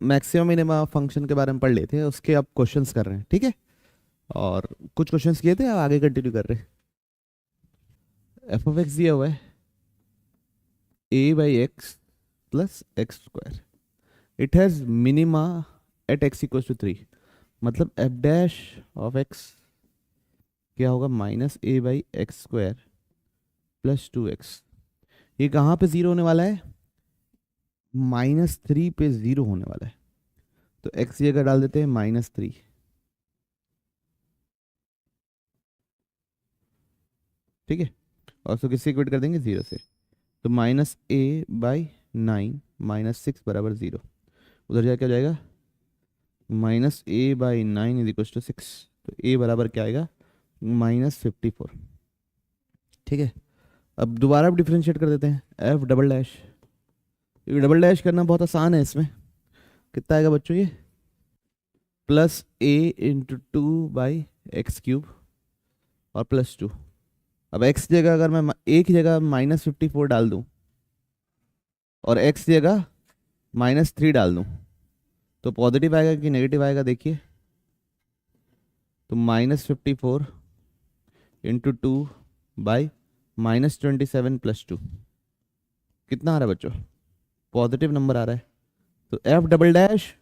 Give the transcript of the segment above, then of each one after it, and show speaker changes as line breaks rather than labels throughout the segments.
Maximum minima function के बारे में पढ़ लेते हैं, उसके अब क्वेश्चंस कर रहे हैं, ठीक है। और कुछ क्वेश्चंस किए थे, अब आगे कंटिन्यू कर रहे हैं। एफ ऑफ एक्स दिया हुआ है a by x plus x square, it has minima at x equal to 3, मतलब एफ डैश ऑफ एक्स क्या होगा, minus a by x square plus 2x। ये कहाँ पे ज़ीरो होने वाला है, -3 पे ज़ीरो होने वाला है। तो x की जगह डाल देते हैं -3, ठीक है। और उसको किससे इक्वेट कर देंगे, 0 से। तो -a/9 -6 बराबर 0, उधर जाके क्या हो जाएगा, -a/9 इज इक्वल टू 6। तो a बराबर क्या आएगा, -54, ठीक है। अब दोबारा डिफ्रेंशिएट कर देते हैं, f double dash, double dash करना बहुत आसान है। इसमें कितना आएगा बच्चों, ये प्लस a इंटू 2/x³ और +2। अब x की जगह अगर मैं a की जगह -54 डाल दूं और x की जगह -3 डाल दूं, तो पॉजिटिव आएगा कि नेगेटिव आएगा, देखिए। तो -54 इंटू 2/-27 + 2 कितना आ रहा है बच्चों, पॉजिटिव नंबर आ रहा है। तो f डबल डैश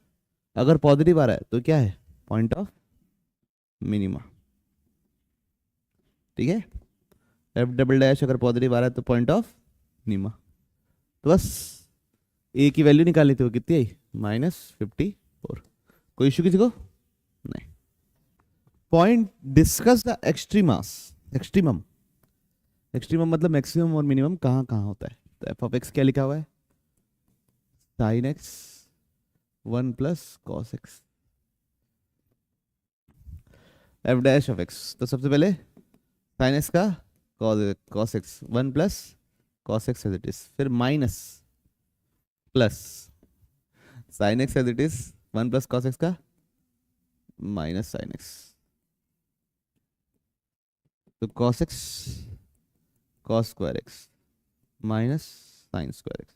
अगर पॉजिटिव आ रहा है तो क्या है, पॉइंट ऑफ मिनिमा, ठीक है। f डबल डैश अगर पॉजिटिव आ रहा है तो पॉइंट ऑफ मिनिमा। तो बस a की वैल्यू निकाल लेते हो, कितनी आई, -54। कोई इशू किसी को नहीं। Point discuss the extremas, extremum, extremum मतलब मैक्सिमम और मिनिमम कहाँ कहाँ होता है। तो एफ ऑफ एक्स क्या लिखा हुआ है, sine x 1 plus cos x, f dash of x, तो सबसे पहले साइन एक्स का cos x 1 plus cos x as it is, फिर minus plus sine x as it is 1 plus cos x का माइनस साइन एक्स। तो cos x cos square x minus sine square x,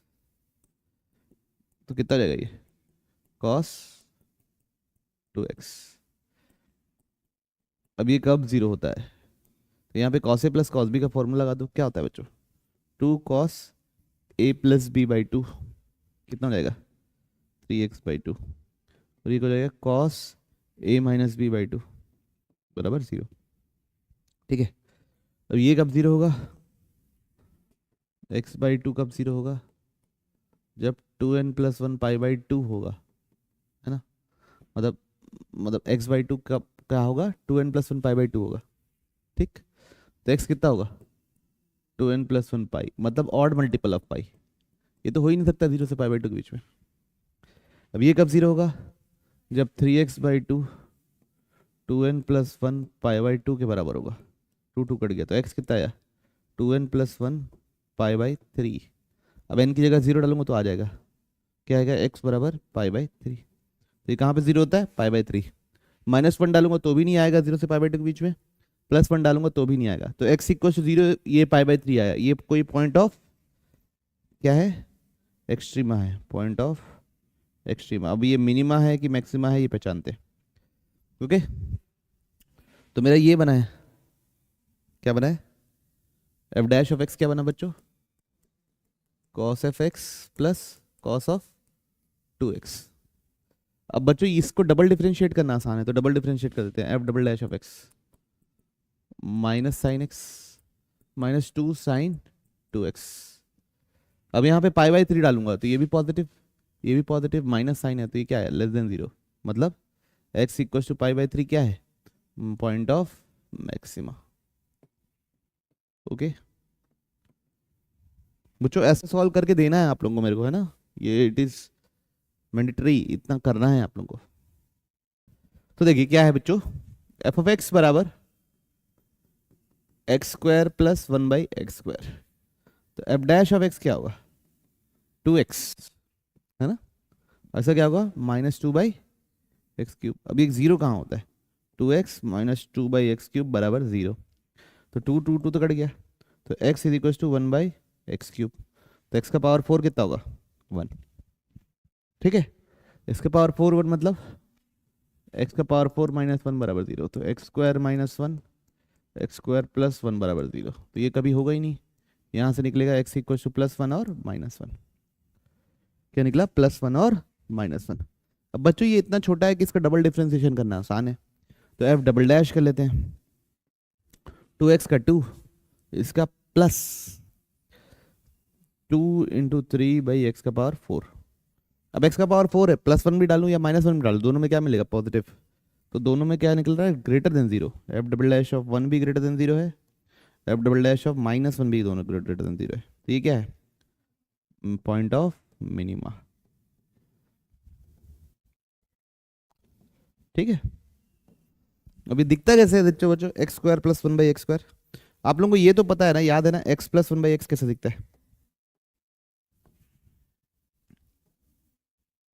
तो कितना हो जाएगा ये, cos 2x। अब ये कब जीरो होता है, तो यहाँ पे cos A plus cos B का फॉर्मूला लगा दो, क्या होता है बच्चों, 2 cos a plus B by 2 कितना हो जाएगा, 3x/2, और ये हो जाएगा cos a minus B by 2 बराबर 0, ठीक है। अब ये कब जीरो होगा, x/2 कब जीरो होगा, जब 2n+1 π/2 होगा, है ना। मतलब x/2 कब क्या होगा, 2n+1 π/2 होगा, ठीक। तो x कितना होगा, 2n+1 पाई, मतलब ऑड मल्टीपल ऑफ पाई। ये तो हो ही नहीं सकता 0 से π/2 के बीच में। अब ये कब जीरो होगा, जब 3x/2 2n+1 π/2 के बराबर होगा, 2 कट गया तो x कितना आया, 2n+1 π/3। अब n की जगह 0 डालूंगा तो आ जाएगा, क्या आएगा, x बराबर π/3। तो ये कहाँ पे 0 होता है, π/3। -1 डालूंगा तो भी नहीं आएगा 0 से π/2 के बीच में, +1 डालूंगा तो भी नहीं आएगा। तो x इक्वल टू 0, ये π/3 आया, ये कोई पॉइंट ऑफ क्या है, एक्सट्रीमा है, पॉइंट ऑफ एक्सट्रीमा। अब ये मिनिमा है कि मैक्सिमा है, ये पहचानते हैं, ओके। तो मेरा ये बना है, क्या बना है, एफ डैश ऑफ एक्स क्या बना बच्चों, cos F x plus cos of 2x। अब बच्चों इसको डबल डिफरेंशिएट करना आसान है, तो डबल डिफरेंशिएट कर देते हैं, F double dash of X minus sine X -2 sine 2x। अब यहाँ पे π/3 डालूंगा तो ये भी पॉजिटिव, ये भी पॉजिटिव, माइनस साइन है तो ये क्या है, लेस देन 0, मतलब x इक्वल टू π/3 क्या है, पॉइंट ऑफ मैक्सिमा, ओके। बच्चों ऐसे सॉल्व करके देना है आप लोगों को मेरे को, है ना, ये इट इज मैंडेटरी, इतना करना है आप लोगों को। तो देखिए क्या है बच्चों, एफ ऑफ एक्स बराबर x² + 1/x², तो एफ डैश ऑफ एक्स क्या होगा, 2x, है ना। ऐसा क्या होगा, -2/x³। अब ये 0 कहाँ होता है, 2x - 2/x³ बराबर 0। तो 2 तो कट गया, तो x is equal to 1/x³। तो x का पावर 4 कितना होगा, 1, ठीक है। इसके पावर 4 1 मतलब x का पावर 4 माइनस 1 बराबर 0, तो x square minus 1 x square plus 1 बराबर 0, तो ये कभी होगा ही नहीं। यहाँ से निकलेगा x इक्वल टू प्लस 1 और माइनस 1। क्या निकला? प्लस 1 और माइनस 1। अब बच्चों ये इतना छोटा है कि इसका डबल डिफ्रेंसिएशन करना आसान है, तो f डबल डैश कर लेते हैं। 2x का 2, इसका प्लस 2 इंटू 3 बाई एक्स का पावर 4। अब x का पावर 4 है, प्लस 1 भी डालूं या माइनस 1 भी डालूं, दोनों में क्या मिलेगा? पॉजिटिव। तो दोनों में क्या निकल रहा है? Greater than 0। f double dash of 1 भी ग्रेटर देन 0 है, f double dash of minus 1 भी दोनों ग्रेटर देन 0 है। तो ये क्या है? Point of minima. ठीक है। अभी दिखता कैसे है बच्चों? X square plus 1 by x square, आप लोगों को ये तो पता है ना, याद है ना, x प्लस 1 बाई एक्स कैसे दिखता है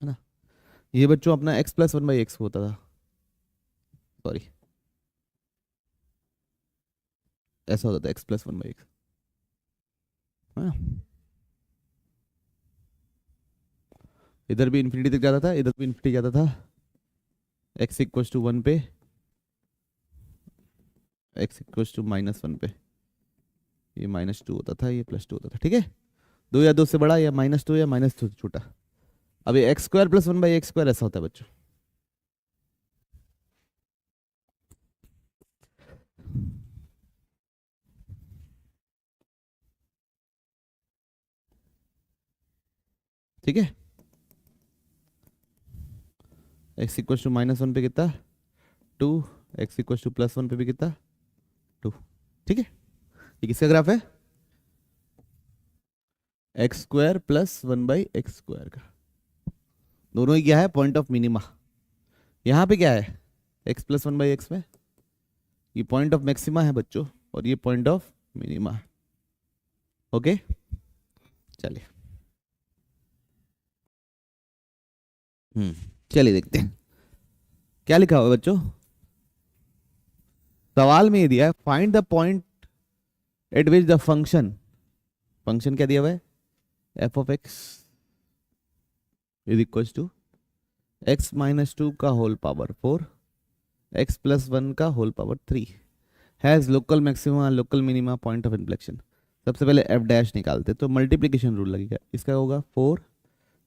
ना? ये बच्चों अपना x प्लस 1 बाई एक्स होता था, सॉरी ऐसा होता था x प्लस 1 बाई एक्स, है ना? इधर भी इन्फिनिटी तक जाता था, इधर भी इन्फिनिटी जाता था। x इक्वल टू 1 पे, x इक्वल टू माइनस 1 पे ये माइनस 2 होता था, ये प्लस 2 होता था। ठीक है, 2 या 2 से बड़ा, या माइनस 2 या माइनस 2 से छोटा। अब ये x square plus 1 by x square ऐसा होता है बच्चों। ठीक है, एक्स इक्वल टू माइनस 1 पे कितना? 2, एक्स इक्वल टू प्लस 1 पे भी कितना? 2। ठीक है, ये किसका ग्राफ है? X square plus 1 by x square का। दोनों ही क्या है? Point of minima. यहाँ पे क्या है? एक्स प्लस 1 बाई एक्स में ये पॉइंट ऑफ मैक्सिमा है बच्चों, और ये पॉइंट ऑफ मिनिमा। ओके, चलिए चलिए देखते हैं क्या लिखा हुआ है बच्चों। सवाल में ये दिया है, find the point at which the function, function क्या दिया हुआ है? F of X is equal to X minus 2 का होल पावर 4, एक्स प्लस 1 का whole power 3, has local maxima local minima point of inflection. सबसे पहले एफ डैश निकालते, तो मल्टीप्लीकेशन रूल लगेगा। इसका होगा 4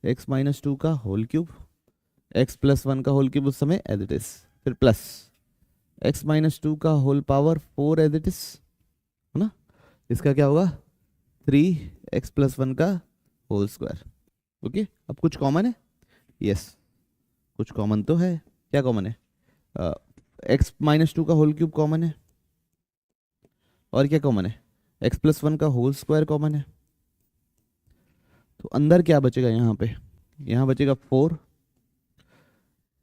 एक्स माइनस 2 का होल क्यूब, एक्स प्लस 1 का होल क्यूब उस समय एज इट इज, फिर प्लस एक्स माइनस 2 का whole power 4 as it is, है ना? इसका क्या होगा? 3 एक्स प्लस 1 का होल स्क्वायर। ओके, अब कुछ कॉमन है? यस, कुछ कॉमन तो है। क्या कॉमन है? एक्स माइनस 2 का होल क्यूब कॉमन है, और क्या कॉमन है? एक्स प्लस 1 का होल स्क्वायर कॉमन है। तो अंदर क्या बचेगा? यहाँ पे यहाँ बचेगा 4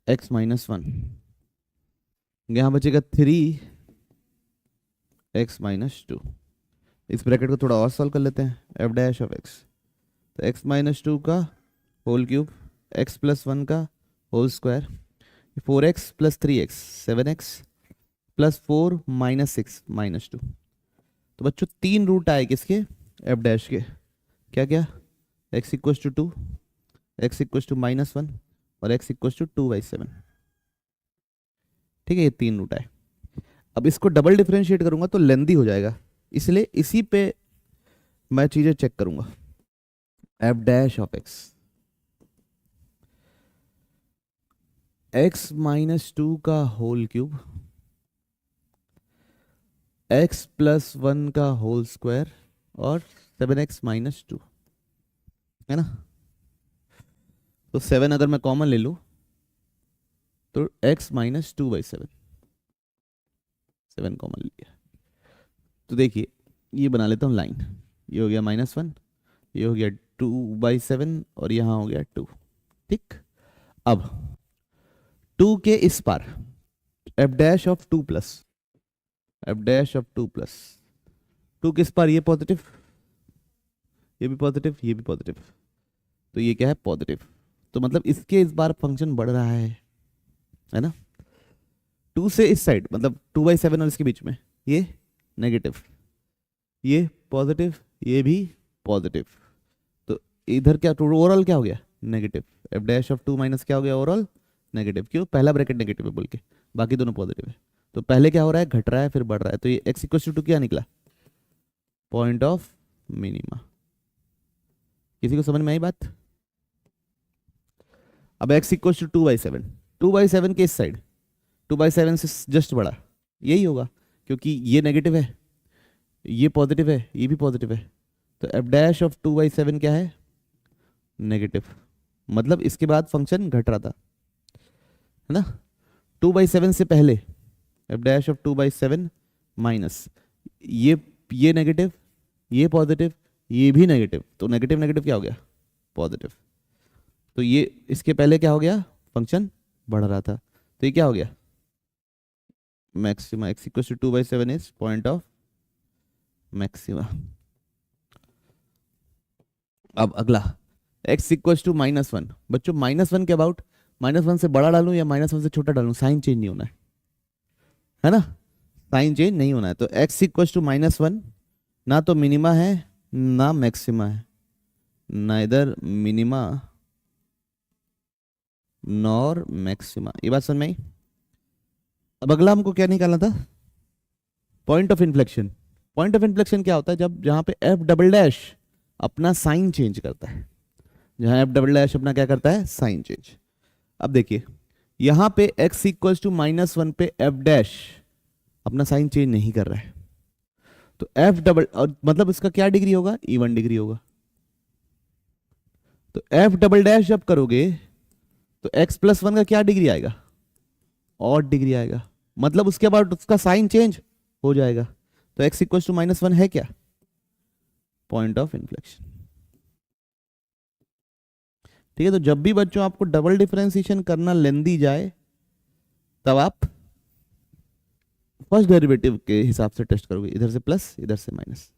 एक्स माइनस 1, यहाँ बचेगा 3 एक्स माइनस 2। इस ब्रैकेट को थोड़ा और सॉल्व कर लेते हैं। एफ डैश ऑफ एक्स, तो एक्स माइनस 2 का होल क्यूब, एक्स प्लस 1 का whole square, 4x plus 3x 7x plus 4 minus 6 minus 2। तो बच्चों 3 रूट आए किसके? एफ डैश के। क्या क्या? x equal to 2, x equal to minus 1 और x इक्वल टू 2/7। ठीक है, ये 3 रूट आए। अब इसको डबल डिफरेंशिएट करूंगा तो लेंदी हो जाएगा, इसलिए इसी पे मैं चीजें चेक करूंगा। F dash of x, x minus 2 का होल क्यूब, एक्स प्लस 1 का होल स्क्वायर और 7x माइनस 2, है ना? तो 7 अगर मैं कॉमन ले लूं तो x माइनस 2/7, 7 कॉमन लिया। तो देखिए ये बना लेता हूँ लाइन, ये हो गया -1, ये हो गया 2/7 और यहाँ हो गया 2। ठीक, अब 2 के इस पार f dash of 2 plus, f dash of 2 plus 2 किस पार? ये पॉजिटिव, ये भी पॉजिटिव, ये भी पॉजिटिव, तो ये क्या है? पॉजिटिव। तो मतलब इसके इस बार फंक्शन बढ़ रहा है ना? 2 से इस साइड मतलब 2/7 और इसके बीच में ये नेगेटिव, ये पॉजिटिव, ये भी पॉजिटिव, तो इधर क्या ओवरऑल क्या हो गया? Negative, F dash of 2 minus क्या हो गया ओवरऑल नेगेटिव। क्यों, पहला ब्रैकेट नेगेटिव है बोल के, बाकी दोनों पॉजिटिव है। तो पहले क्या हो रहा है, घट रहा है फिर बढ़ रहा है, तो ये x इक्वल टू क्या निकला, पॉइंट ऑफ मिनिमा। किसी को समझ में आई बात? अब x इक्वल टू 2/7, 2/7 के इस साइड 2/7 से जस्ट बड़ा, यही होगा क्योंकि ये नेगेटिव है, ये पॉजिटिव है, ये भी पॉजिटिव है। तो एफ डैश ऑफ 2/7 क्या है, नेगेटिव, मतलब इसके बाद फंक्शन घट रहा था, है ना। 2/7 से पहले एफ डैश ऑफ 2/7 माइनस ये नेगेटिव, ये पॉजिटिव, ये भी नेगेटिव, तो नेगेटिव नेगेटिव क्या हो गया, पॉजिटिव। तो ये इसके पहले क्या हो गया, फंक्शन बढ़ रहा था, तो ये क्या हो गया, maxima. x equal to 2/7 is point of maxima. अब अगला x इक्वल टू -1। बच्चों -1 के अबाउट, -1 से बड़ा डालूं या -1 से छोटा डालूं, साइन चेंज नहीं होना है ना, साइन चेंज नहीं होना है। तो x इक्वल टू -1 ना तो मिनिमा है ना मैक्सिमा है, नाइदर मिनिमा नॉर मैक्सिमा। ये बात समझ में आई? अब अगला हमको क्या निकालना था, point of inflection. Point of inflection क्या होता है, जब जहां पे एफ डबल डैश अपना साइन चेंज करता है, जहां एफ डबल डैश अपना क्या करता है, साइन चेंज। अब देखिए यहां पे x इक्वल टू -1 पे एफ डैश अपना साइन चेंज नहीं कर रहा है, तो एफ डबल, और मतलब इसका क्या डिग्री होगा, इवन डिग्री होगा। तो एफ डबल डैश जब करोगे तो x+1 का क्या डिग्री आएगा, ऑड डिग्री आएगा, मतलब उसके बाद उसका साइन चेंज हो जाएगा। तो x इक्वल टू -1 है क्या, पॉइंट ऑफ इन्फ्लेक्शन। ठीक है, तो जब भी बच्चों आपको डबल डिफरेंशिएशन करना लेंदी जाए, तब आप फर्स्ट डेरिवेटिव के हिसाब से टेस्ट करोगे, इधर से प्लस इधर से माइनस।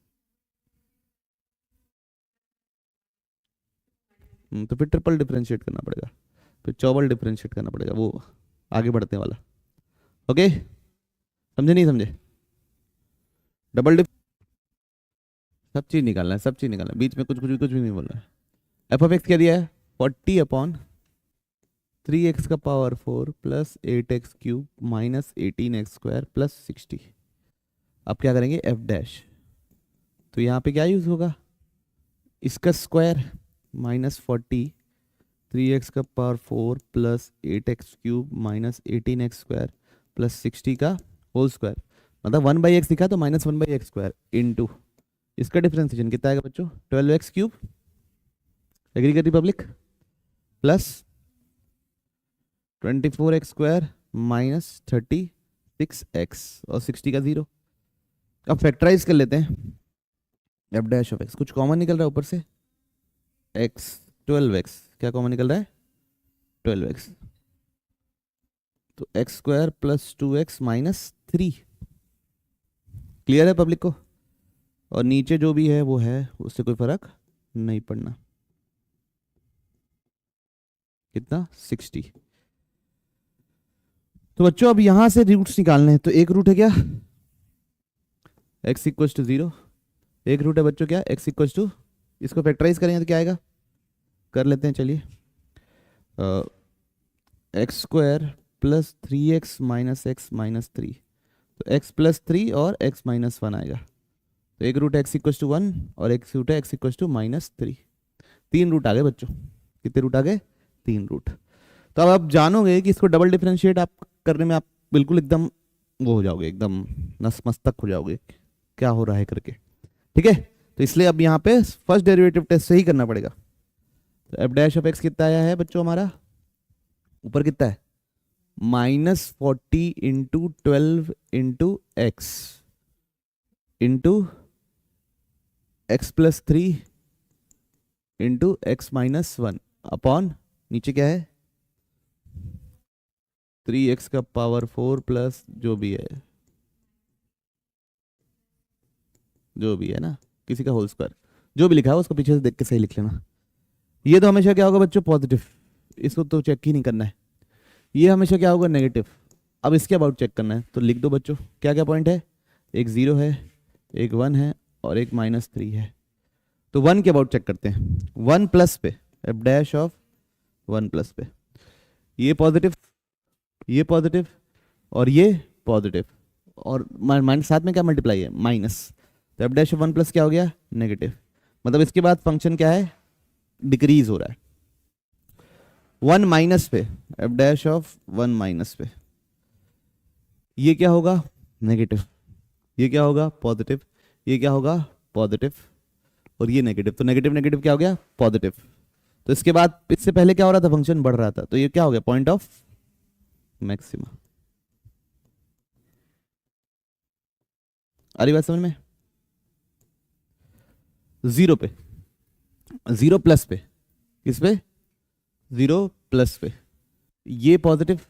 तो फिर ट्रिपल डिफरेंशिएट करना पड़ेगा, फिर चौबल डिफरेंशिएट करना पड़ेगा, वो आगे बढ़ने वाला। ओके, समझे नहीं समझे? डबल सब चीज निकालना है, सब चीज निकालना है, बीच में कुछ भी नहीं बोलना है। एफ ऑफ एक्स क्या दिया है, 40/3x का power 4 plus 8x cube minus 18x² plus 60। अब क्या करेंगे, एफ डैश, तो यहाँ पे क्या यूज होगा, इसका स्क्वायर -40 3x का power 4 plus 8x cube minus 18x² plus 60 का होल स्क्वायर, मतलब 1/x दिखा तो -1/x² इनटू इसका डिफरेंशिएशन कितना आएगा बच्चों, 12x क्यूब, एग्री करती public, plus 24x² minus 36x और 60 का 0। अब फैक्टराइज कर लेते हैं, एफ डैश ऑफ एक्स कुछ कॉमन निकल रहा है ऊपर से, x 12x, क्या कॉमन निकल रहा है, 12x, तो x² plus 2x minus 3। Clear है पब्लिक को? और नीचे जो भी है वो है, उससे कोई फर्क नहीं पड़ना। कितना, 60। तो बच्चों अब यहां से रूट्स निकालने हैं, तो एक रूट है क्या, x इक्वल टू 0, एक रूट है बच्चों क्या, x इक्वल टू, इसको फैक्टराइज करेंगे तो क्या आएगा, कर लेते हैं चलिए, x² plus 3x minus x minus 3, तो x प्लस 3 और x माइनस 1 आएगा। तो एक रूट है x इक्वल टू 1 और एक रूट है x इक्वल टू -3। 3 रूट आ गए बच्चों, कितने रूट आ गए, 3 रूट। तो अब आप जानोगे कि इसको डबल डिफरेंशिएट आप करने में आप बिल्कुल एकदम वो हो जाओगे, एकदम नसमस्तक हो जाओगे क्या हो रहा है करके। ठीक है, तो इसलिए अब यहाँ पे फर्स्ट डेरिवेटिव टेस्ट से ही करना पड़ेगा। तो एफ डैश ऑफ एक्स कितना आया है बच्चों हमारा, ऊपर कितना है, -40 into 12 into x into x plus 3 into x minus 1 upon नीचे क्या है, 3x का पावर 4 प्लस जो भी है ना, किसी का होल स्क्वायर, जो भी लिखा है उसको पीछे से देख के सही लिख लेना। ये तो हमेशा क्या होगा बच्चों, पॉजिटिव, इसको तो चेक ही नहीं करना है। ये हमेशा क्या होगा, नेगेटिव। अब इसके अबाउट चेक करना है, तो लिख दो बच्चों क्या क्या पॉइंट है, एक 0 है, एक 1 है और एक -3 है। तो 1 के अबाउट चेक करते हैं, 1 प्लस पे एफ डैश ऑफ 1 प्लस पे, ये पॉजिटिव, ये पॉजिटिव और ये पॉजिटिव, और माइनस साथ में क्या मल्टीप्लाई है, माइनस, तो एफ डैश ऑफ 1 प्लस क्या हो गया, नेगेटिव। मतलब इसके बाद फंक्शन क्या है, डिक्रीज हो रहा है। 1 माइनस पे, एफ डैश ऑफ 1 माइनस पे, ये क्या होगा, नेगेटिव, ये क्या होगा, पॉजिटिव, ये क्या होगा, पॉजिटिव, और ये नेगेटिव, तो नेगेटिव नेगेटिव क्या हो गया, पॉजिटिव। तो इसके बाद इससे पहले क्या हो रहा था, फंक्शन बढ़ रहा था, तो ये क्या हो गया, पॉइंट ऑफ मैक्सिमा। आ रही बात समझ में? 0 पे, 0 प्लस पे, किस पे, 0 प्लस पे, ये पॉजिटिव,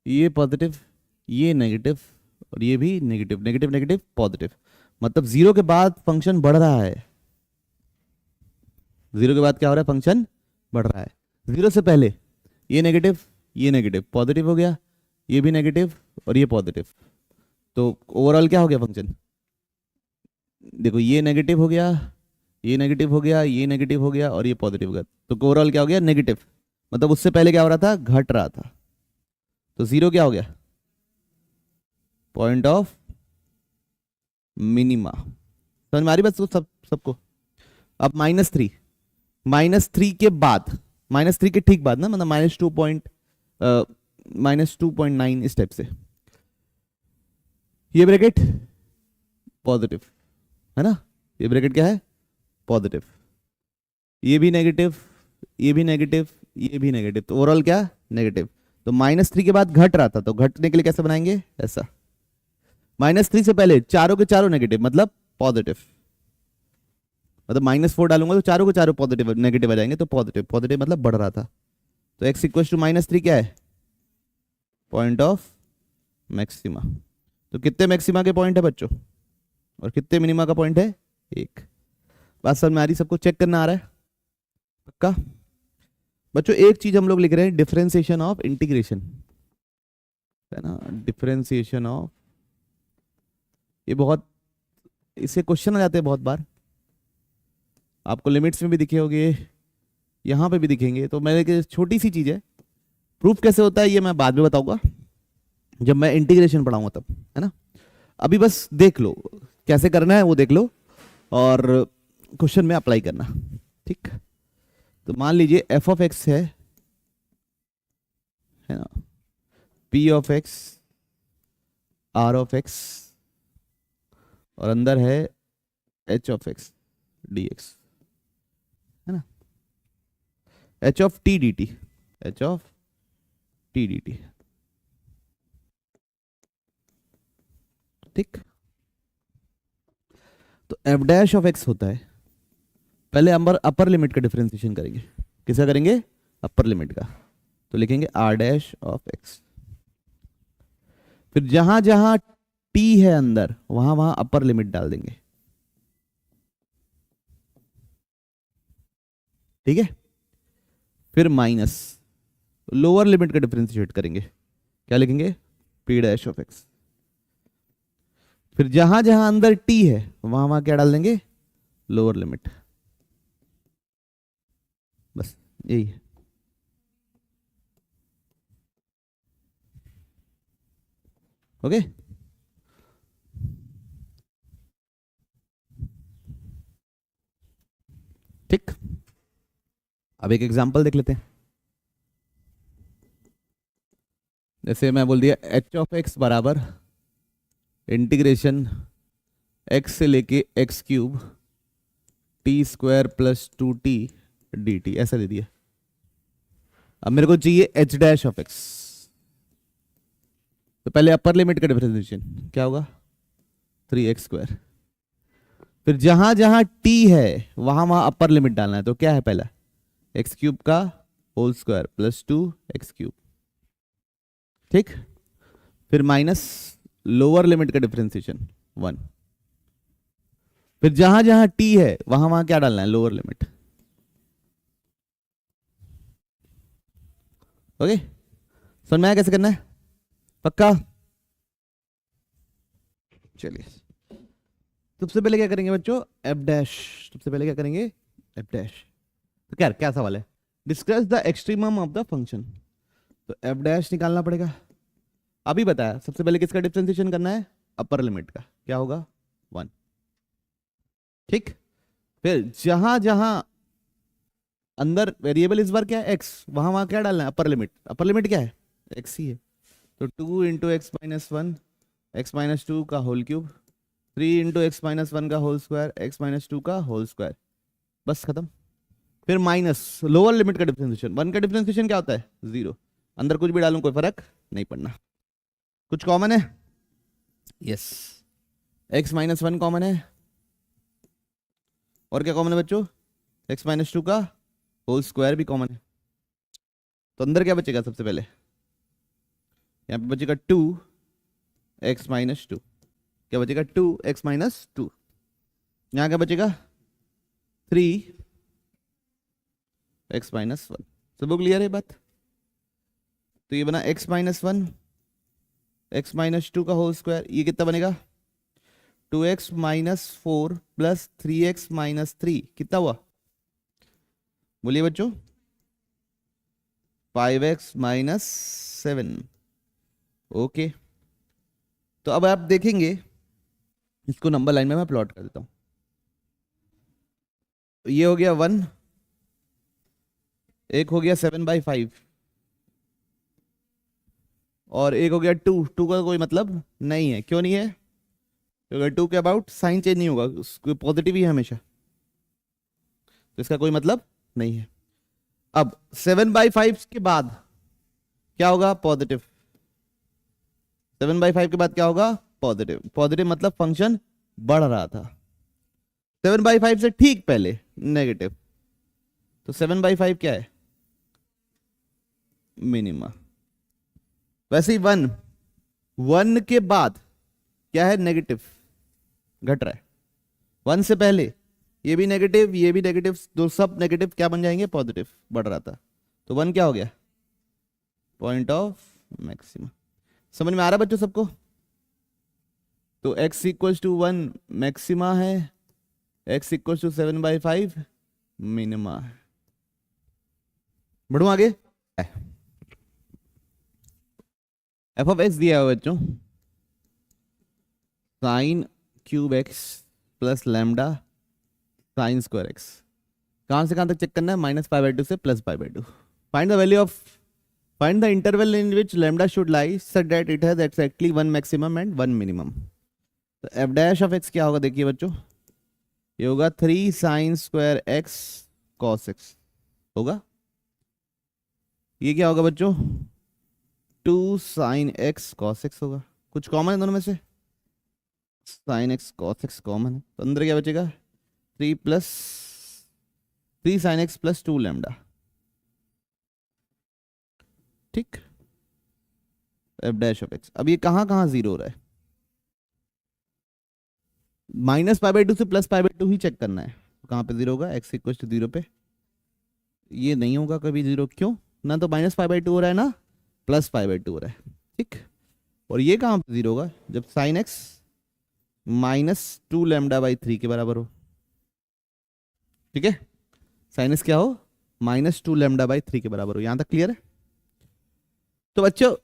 ये पॉजिटिव, ये नेगेटिव, और ये भी नेगेटिव, नेगेटिव नेगेटिव पॉजिटिव। मतलब 0 के बाद फंक्शन बढ़ रहा है, 0 के बाद क्या हो रहा है, फंक्शन बढ़ रहा है। 0 से पहले ये नेगेटिव पॉजिटिव हो गया, ये भी नेगेटिव और ये पॉजिटिव, तो ओवरऑल क्या हो गया फंक्शन, देखो ये नेगेटिव हो गया, ये नेगेटिव हो गया, ये नेगेटिव हो गया और ये पॉजिटिव हो गया, तो ओवरऑल क्या हो गया, नेगेटिव। मतलब उससे पहले क्या हो रहा था, घट रहा था, तो 0 क्या हो गया, पॉइंट ऑफ मिनिमा। समझ में आ रही बात सबको? अब -3 के बाद, -3 के ठीक बाद ना, मतलब -2.9 इस टाइप से, ये ब्रैकेट पॉजिटिव है ना, ये ब्रैकेट क्या है, पॉजिटिव, ये भी नेगेटिव, ये भी नेगेटिव, ये भी नेगेटिव, तो ओवरऑल क्या, नेगेटिव। तो -3 के बाद घट रहा था, तो घटने के लिए कैसे बनाएंगे, ऐसा, -3 से पहले चारों के चारों नेगेटिव मतलब पॉजिटिव, मतलब -4 डालूंगा तो चारों के चारों पॉजिटिव नेगेटिव आ जाएंगे, तो पॉजिटिव, पॉजिटिव मतलब बढ़ रहा था, तो x इक्वल टू -3 क्या है, पॉइंट ऑफ मैक्सिमा। तो कितने मैक्सिमा के पॉइंट है बच्चों, और कितने मिनिमा का पॉइंट है, 1। बात समझ में आ रही सबको, चेक करना आ रहा है पक्का? बच्चों एक चीज हम लोग लिख रहे हैं, डिफरेंशिएशन ऑफ इंटीग्रेशन, है ना, डिफरेंशिएशन ऑफ, ये बहुत, इससे क्वेश्चन आ जाते हैं बहुत बार, आपको लिमिट्स में भी दिखे होंगे, यहां पे भी दिखेंगे, तो मेरे छोटी सी चीज है, प्रूफ कैसे होता है ये मैं बाद में बताऊंगा, जब मैं इंटीग्रेशन पढ़ाऊंगा तब, है ना। अभी बस देख लो कैसे करना है, वो देख लो और क्वेश्चन में अप्लाई करना, ठीक। तो मान लीजिए एफ ऑफ एक्स है ना, P of X, R of X, और अंदर है H of X D X, है ना, H of T D T, H of T D T, ठीक। तो एफ डैश ऑफ एक्स होता है, पहले अपर लिमिट का डिफरेंशिएशन करेंगे, किसका करेंगे, अपर लिमिट का, तो लिखेंगे आर डैश ऑफ एक्स, फिर जहां जहां टी है अंदर वहां वहां अपर लिमिट डाल देंगे, ठीक है। फिर माइनस लोअर लिमिट का डिफरेंशिएट करेंगे, क्या लिखेंगे, पी डैश ऑफ एक्स, फिर जहां जहां अंदर टी है वहां वहां क्या डाल देंगे, लोअर लिमिट, बस यही है। ओके, ठीक। अब एक एग्जांपल देख लेते हैं, जैसे मैं बोल दिया एच ऑफ एक्स बराबर इंटीग्रेशन एक्स से लेके x cube T square plus 2t D T, ऐसा दे दिया। अब मेरे को चाहिए एच डैश ऑफ एक्स, तो पहले अपर लिमिट का डिफरेंशिएशन क्या होगा, 3x², फिर जहां जहां t है वहां वहां अपर लिमिट डालना है, तो क्या है पहला, x³ का होल स्क्वायर प्लस 2x³, ठीक। फिर माइनस लोअर लिमिट का डिफरेंशिएशन 1, फिर जहां जहां t है वहां वहां क्या डालना है, लोअर लिमिट, ओके। समझ में आया कैसे करना है पक्का? चलिए सबसे पहले क्या करेंगे बच्चों, एफ डैश, सबसे पहले क्या करेंगे, एफ डैश। तो क्या क्या सवाल है, discuss the extremum of the function. तो एफ डैश निकालना पड़ेगा। अभी बताया सबसे पहले किसका डिफरेंशिएशन करना है, अपर लिमिट का, क्या होगा 1। ठीक, फिर जहां जहां अंदर वेरिएबल इस बार क्या है x, वहां वहां क्या डालना है, अपर लिमिट। अपर लिमिट क्या है, x ही है। तो 2 into x minus one x minus two का whole cube, 3 into x minus one का whole square x minus two का होल स्क्वायर, बस खत्म। फिर माइनस लोअर लिमिट का डिफरेंशिएशन, 1 का डिफरेंशिएशन क्या होता है 0। अंदर कुछ भी डालूं कोई फर्क नहीं पड़ना। कुछ कॉमन है, yes, x minus one common है, और क्या कॉमन है बच्चों, एक्स माइनस टू का होल स्क्वायर भी कॉमन है। तो अंदर क्या बचेगा, सबसे पहले यहाँ पे बचेगा 2 एक्स माइनस टू, क्या बचेगा 2 एक्स माइनस टू। यहाँ क्या बचेगा 3 एक्स माइनस वन। सब क्लियर है बात। तो ये बना x minus one x minus two का होल स्क्वायर, ये कितना बनेगा 2x minus four plus 3x minus three, कितना हुआ बोलिए बच्चों, 5x माइनस सेवन। ओके, तो अब आप देखेंगे इसको नंबर लाइन में मैं प्लॉट कर देता हूं। ये हो गया 1, एक हो गया 7/5 और एक हो गया 2। 2 का कोई मतलब नहीं है, क्यों नहीं है, क्योंकि 2 के अबाउट साइन चेंज नहीं होगा, पॉजिटिव ही है हमेशा, तो इसका कोई मतलब नहीं है। अब 7/5 के बाद क्या होगा, पॉजिटिव। 7/5 के बाद क्या होगा, पॉजिटिव। पॉजिटिव मतलब फंक्शन बढ़ रहा था। 7/5 से ठीक पहले नेगेटिव, तो 7/5 क्या है, मिनिमा। वैसे ही 1 के बाद क्या है, नेगेटिव, घट रहा है। 1 से पहले ये भी नेगेटिव, ये भी नेगेटिव, दो सब नेगेटिव, क्या बन जाएंगे, पॉजिटिव, बढ़ रहा था। तो 1 क्या हो गया, पॉइंट ऑफ मैक्सिमा। समझ में आ रहा बच्चों सबको। तो x इक्वल टू 1 मैक्सिमा है, x इक्वल टू 7/5 मिनिमा है। बढ़ू आगे, एफ ऑफ एक्स दिया हुआ बच्चों, sine cube X plus lambda sign square x. कहां से कहां तक चेक करना है, -π/2 से +π/2। Find the value of, find the interval in which lambda should lie such that it has exactly 1 maximum and 1 minimum. तो एफ डैश ऑफ एक्स क्या होगा, देखिए बच्चों, ये होगा 3 sine square x cos x होगा। ये क्या होगा बच्चों, 2 साइन एक्स कॉस एक्स होगा। कुछ कॉमन है दोनों में से, sine x cos x common है, तो अंदर क्या बचेगा 3 साइन एक्स प्लस 2 लैम्डा। ठीक, एफ डैश ऑफ एक्स। अब ये कहां कहां जीरो हो रहा है, -π/2 से +π/2 ही चेक करना है। कहां पे जीरो होगा, x इक्वल टू 0 पे ये नहीं होगा कभी जीरो, क्यों, ना तो -π/2 हो रहा है ना +π/2 हो रहा है। ठीक, और ये कहां पे जीरो होगा, जब साइन एक्स -2 λ/3 के बराबर हो। ठीक है, साइन एक्स क्या हो, -2 λ/3 के बराबर हो। यहां तक क्लियर है। तो बच्चों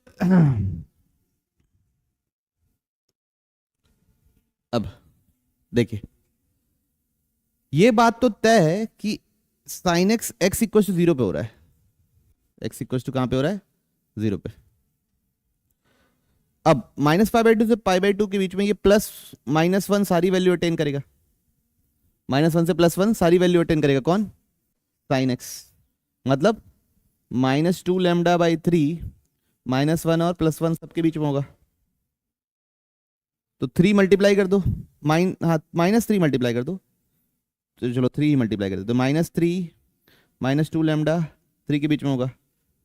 अब देखिए, ये बात तो तय है कि sine X x equal to 0 पे हो रहा है, x इक्वल टू कहां पे हो रहा है, 0 पे। अब -π/2 से π/2 के बीच में ये +-1 सारी वैल्यू अटेन करेगा, -1 से +1 सारी वैल्यू अटेन करेगा, कौन, साइन एक्स। मतलब -2 λ/3 -1 और +1 सबके बीच में होगा। तो 3 मल्टीप्लाई कर दो, -3 मल्टीप्लाई कर दो, तो चलो 3 मल्टीप्लाई कर दो, तो -3 -2 λ/3 के बीच में होगा।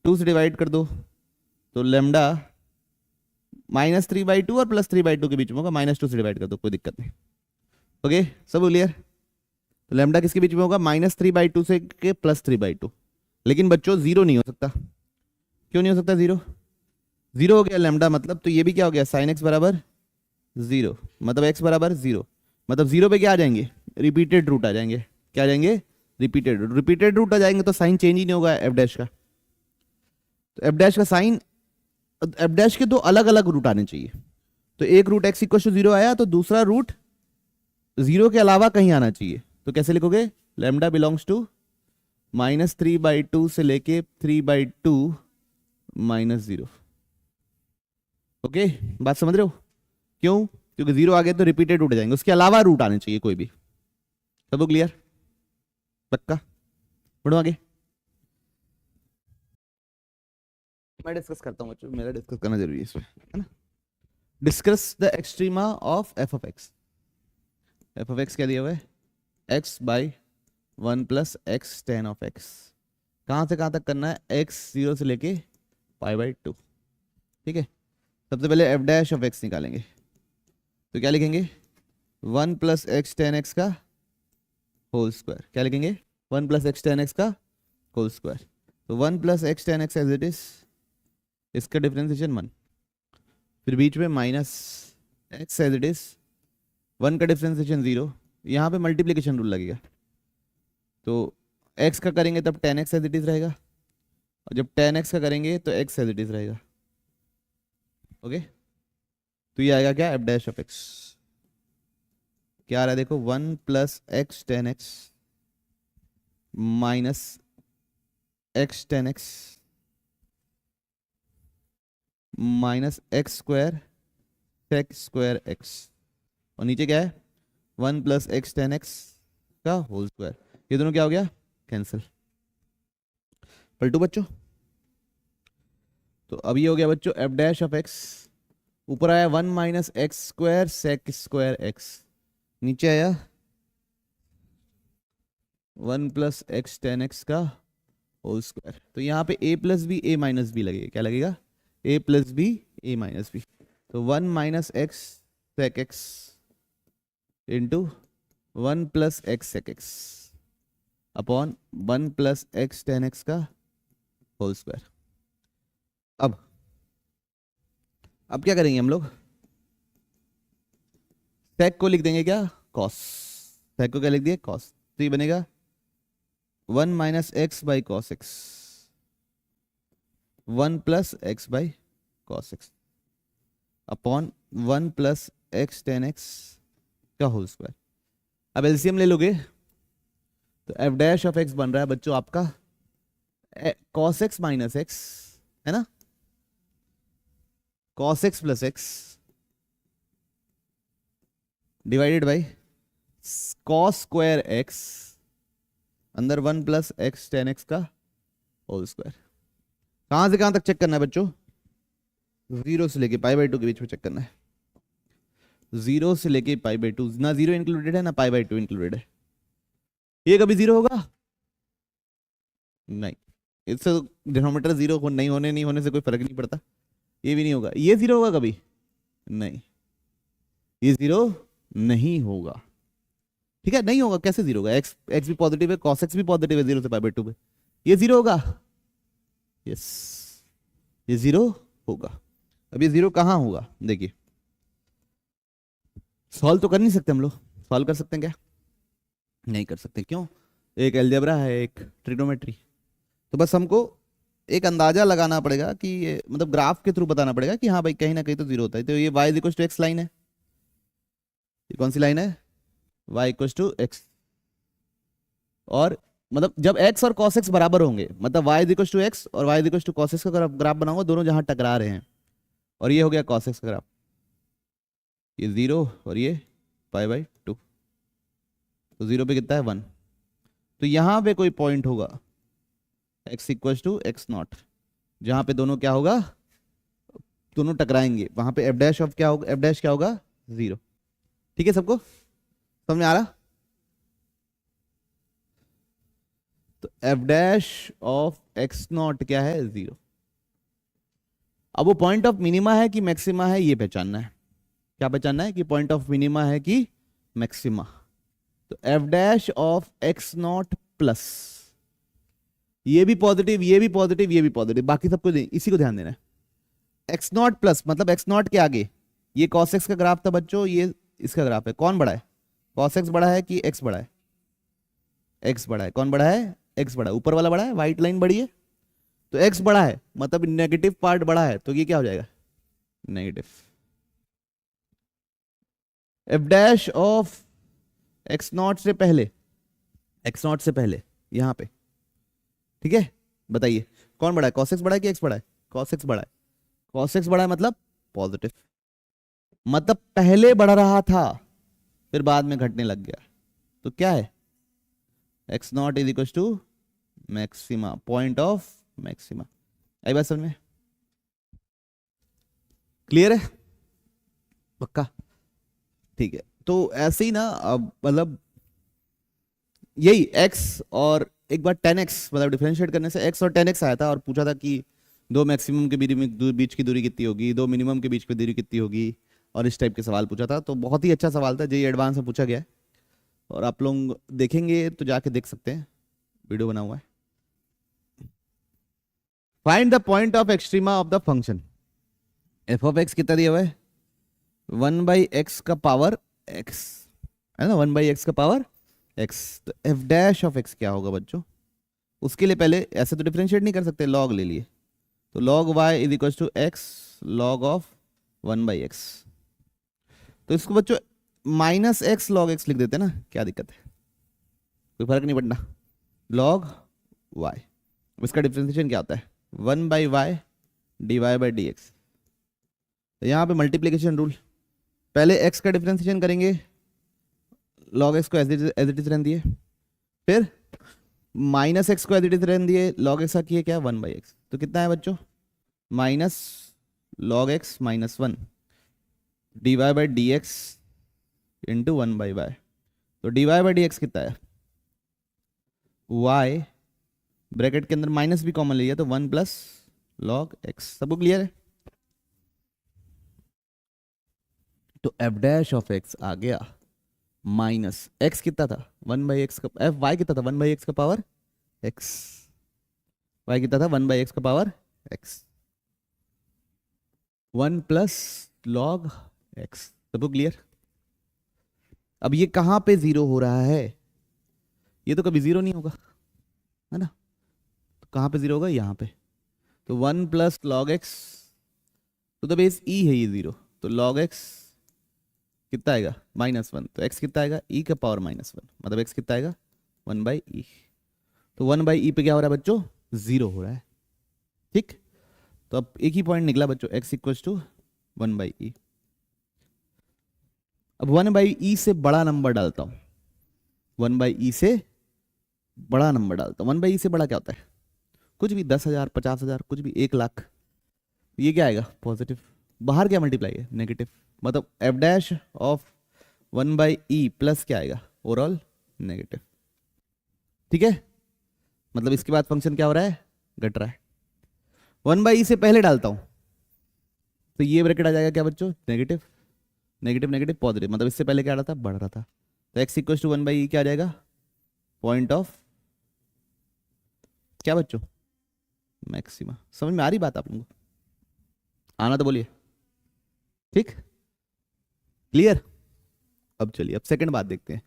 2 से डिवाइड कर दो तो लैम्डा -3/2 और +3/2 के बीच में होगा, -2 से डिवाइड कर दो, कोई दिक्कत नहीं। ओके, सब क्लियर। तो लैम्डा किसके बीच में होगा, -3/2 से के +3/2। लेकिन बच्चों जीरो नहीं हो सकता, क्यों नहीं हो सकता, जीरो हो गया लैम्डा, मतलब तो ये भी क्या हो गया, साइन एक्स बराबर 0, मतलब एक्स बराबर 0, मतलब 0 पे क्या आ जाएंगे, रिपीटेड रूट आ जाएंगे, क्या आ जाएंगे, रिपीटेड रूट आ जाएंगे तो साइन चेंज ही नहीं होगा एफ डैश का। तो एफ डैश का साइन, एफ डैश के दो अलग अलग रूट आने चाहिए। तो एक रूट एक्स इक्वल टू 0 आया तो दूसरा रूट 0 के अलावा कहीं आना चाहिए। तो कैसे लिखोगे, लैम्डा बिलोंग्स टू -3/2 से लेके 3/2 -0। ओके, बात समझ रहे हो? क्यों? क्योंकि 0 आ गया तो रिपीटेड रूट जाएंगे, उसके अलावा रूट आने चाहिए कोई भी। सब क्लियर? पक्का? बढ़ो आगे। मैं डिस्कस करता हूँ बच्चों, मेरा डिस्कस करना जरूरी है इसमें, है ना। Discuss the extrema of F of x. F of x क्या दिया हुआ है, x/1 + x tan of x। कहाँ से कहाँ तक करना है, x 0 से लेके π/2। ठीक है, सबसे पहले एफ डैश ऑफ एक्स निकालेंगे। तो क्या लिखेंगे, 1 + x tan x का होल स्क्वायर। क्या लिखेंगे, 1 + x tan x का होल स्क्वायर। तो 1 + x tan x as it is, इसका डिफरेंशिएशन 1, फिर बीच में -x एज इट इज, 1 का डिफरेंशिएशन 0। यहाँ पे मल्टीप्लिकेशन रूल लगेगा, तो x का करेंगे तब tan x as it is रहेगा, और जब tan x का करेंगे तो x एज इट इज रहेगा। ओके, तो ये आएगा क्या, एफ डैश ऑफ एक्स। क्या आ रहा है देखो, 1 + x tan x -x tan x -x² sec² x, और नीचे क्या है, 1 + x tan x का होल स्क्वायर। ये दोनों क्या हो गया, कैंसिल। पलटू बच्चों, तो अब ये हो गया बच्चों एफ डैश ऑफ एक्स। ऊपर आया 1 - x² sec² x, नीचे आया 1 + x tan x का होल स्क्वायर। तो यहाँ पे a + b a - b लगेगा। क्या लगेगा, a + b a - b। तो 1 - x sec x into 1 + x sec x upon 1 + x tan x का होल स्क्वायर। अब क्या करेंगे हम लोग, sec को लिख देंगे क्या, cos। sec को क्या लिख दिया, cos। तो ये बनेगा 1 - x/cos x 1 + x/cos x upon 1 + x tan x का होल स्क्वायर। अब एलसीएम ले लोगे तो एफ डैश ऑफ एक्स बन रहा है बच्चों आपका cos x - x, है ना, cos x + x divided by cos² x अंदर 1 + x tan x का होल स्क्वायर। कहां से कहां तक चेक करना है बच्चों, 0 से लेके π/2 के बीच में चेक करना है। 0 से लेके π/2, ना 0 इंक्लूडेड है ना π/2 इंक्लूडेड है। ये कभी 0 होगा नहीं, इससे डिनोमिनेटर 0 नहीं होने से कोई फर्क नहीं पड़ता। ये भी नहीं होगा, ये 0 होगा कभी नहीं, ये 0 नहीं होगा। ठीक है, नहीं होगा। कैसे 0 होगा, x भी पॉजिटिव है, cos x भी पॉजिटिव है 0 से π/2 पे, ये 0 होगा। यस, ये 0 होगा। अब ये 0 कहां होगा, देखिए सॉल्व तो कर नहीं सकते हम लोग। सॉल्व कर सकते हैं क्या, नहीं कर सकते। क्यों, एक अलजेब्रा है, एक ट्रिग्नोमेट्री। तो बस हमको एक अंदाजा लगाना पड़ेगा कि मतलब ग्राफ के थ्रू बताना पड़ेगा कि हाँ भाई कहीं ना कहीं तो 0 होता है। तो ये y = x लाइन है, ये कौन सी लाइन है, y = x। और मतलब जब x और cos x बराबर होंगे, मतलब y = x और y = cos x का ग्राफ बनाऊंगा, दोनों जहां टकरा रहे हैं, और ये हो गया cos x का ग्राफ, ये 0 और ये π/2। तो 0 पे कितना है, 1। तो यहां पे कोई पॉइंट होगा x = x0, जहां पे दोनों क्या होगा, दोनों टकराएंगे, वहां पे f डैश ऑफ क्या होगा, f डैश क्या होगा, 0। ठीक है, सबको समझ में आ रहा। तो f डैश ऑफ x0 क्या है, 0। अब वो पॉइंट ऑफ मिनिमा है कि मैक्सिमा है, ये पहचानना है। क्या पहचानना है, कि पॉइंट ऑफ मिनिमा है कि मैक्सिमा। तो f dash of x0 plus, ये भी पॉजिटिव, ये भी पॉजिटिव, ये भी पॉजिटिव, बाकी सबको इसी को ध्यान देना है। x0 प्लस मतलब x0 के आगे, ये cos x का ग्राफ था बच्चों, ये इसका ग्राफ है। कौन बड़ा है, cos x बड़ा है कि x बड़ा है, एक्स बड़ा है। कौन बड़ा है? एक्स बड़ा है। ऊपर वाला बड़ा है, व्हाइट लाइन बड़ी है, तो एक्स बड़ा है, मतलब नेगेटिव पार्ट बड़ा है, तो ये क्या हो जाएगा? Negative. F dash of x not से पहले, एक्स नॉट से पहले यहां पे, ठीक है, बताइए कौन बड़ा है? कॉस एक्स बड़ा है कि एक्स बड़ा है? कॉस एक्स बड़ा है। कॉस एक्स बड़ा है मतलब पॉजिटिव, मतलब पहले बढ़ रहा था फिर बाद में घटने लग गया, तो क्या है? X not is equal to maxima, point of maxima. आई बात समझ में? क्लियर है? पक्का? ठीक है, तो ऐसे ही ना, अब मतलब यही x और एक बार 10x, मतलब डिफरेंशिएट करने से x और 10x आया था और पूछा था कि दो मैक्सिमम के बीच की दूरी कितनी होगी, दो मिनिमम के बीच की दूरी कितनी होगी, और इस टाइप के सवाल पूछा था। तो बहुत ही अच्छा सवाल था, जेईई एडवांस में पूछा गया है, और आप लोग देखेंगे तो जाके देख सकते हैं, वीडियो बना हुआ है। Find the point of extrema of the function. F of x कितना दिया हुआ है? 1/x का पावर x, है ना, 1/x का पावर x। तो एफ डैश ऑफ x क्या होगा बच्चों? उसके लिए पहले ऐसे तो डिफरेंशिएट नहीं कर सकते, लॉग ले लिए, तो log y is equal to X log of 1/x। तो इसको बच्चों -x log x लिख देते हैं ना, क्या दिक्कत है? कोई फर्क नहीं पड़ना। log y, इसका डिफरेंशिएशन क्या होता है? 1/y dy/dx। तो यहाँ पे मल्टीप्लीकेशन रूल, पहले x का डिफरेंशिएशन करेंगे, log x को एज इट इज रहने दिए, फिर -x को एज इट इज रहने दिए, log x का किए क्या? 1/x। तो कितना है बच्चों? Minus log x -1 dy/dx into 1/y। तो dy/dx कितना है? y ब्रैकेट के अंदर माइनस भी कॉमन लिया, तो 1 प्लस log x। सबको क्लियर है? तो एफ डैश ऑफ एक्स आ गया माइनस एक्स कितना था? 1/x का, एफ वाई कितना था? 1/x का पावर x, y कितना था? 1/x का power x, 1 plus log x। सबको क्लियर? अब ये कहां पे जीरो हो रहा है? ये तो कभी जीरो नहीं होगा, है ना, तो कहां पे जीरो होगा? यहाँ पे। तो 1 प्लस log x तो द बेस e है ये जीरो, तो log x कितना आएगा? -1। तो x कितना आएगा? e का पावर -1, मतलब x कितना आएगा? 1/e। तो 1/e पे क्या हो रहा है बच्चों? जीरो हो रहा है, ठीक। तो अब एक ही पॉइंट निकला बच्चों, x इक्वल टू 1/e। अब 1/e से बड़ा नंबर डालता हूं, 1/e से बड़ा नंबर डालता हूं। 1/e से बड़ा क्या होता है? कुछ भी, 10,000, 50,000, कुछ भी, 1,00,000। ये क्या आएगा? पॉजिटिव। बाहर क्या मल्टीप्लाई है? नेगेटिव। मतलब f dash of 1/e plus क्या आएगा? ओवरऑल नेगेटिव, ठीक है। मतलब इसके बाद फंक्शन क्या हो रहा है? घट रहा है। 1/e से पहले डालता हूं तो ये ब्रैकेट आ जाएगा क्या बच्चों? नेगेटिव नेगेटिव नेगेटिव पॉजिटिव, मतलब इससे पहले क्या आ रहा था? बढ़ रहा था। तो x इक्वल टू 1/e क्या आ जाएगा? पॉइंट ऑफ क्या बच्चों? मैक्सिमा। समझ में आ रही बात आप लोगों को? आना तो बोलिए, ठीक, क्लियर। अब चलिए, अब सेकंड बात देखते हैं,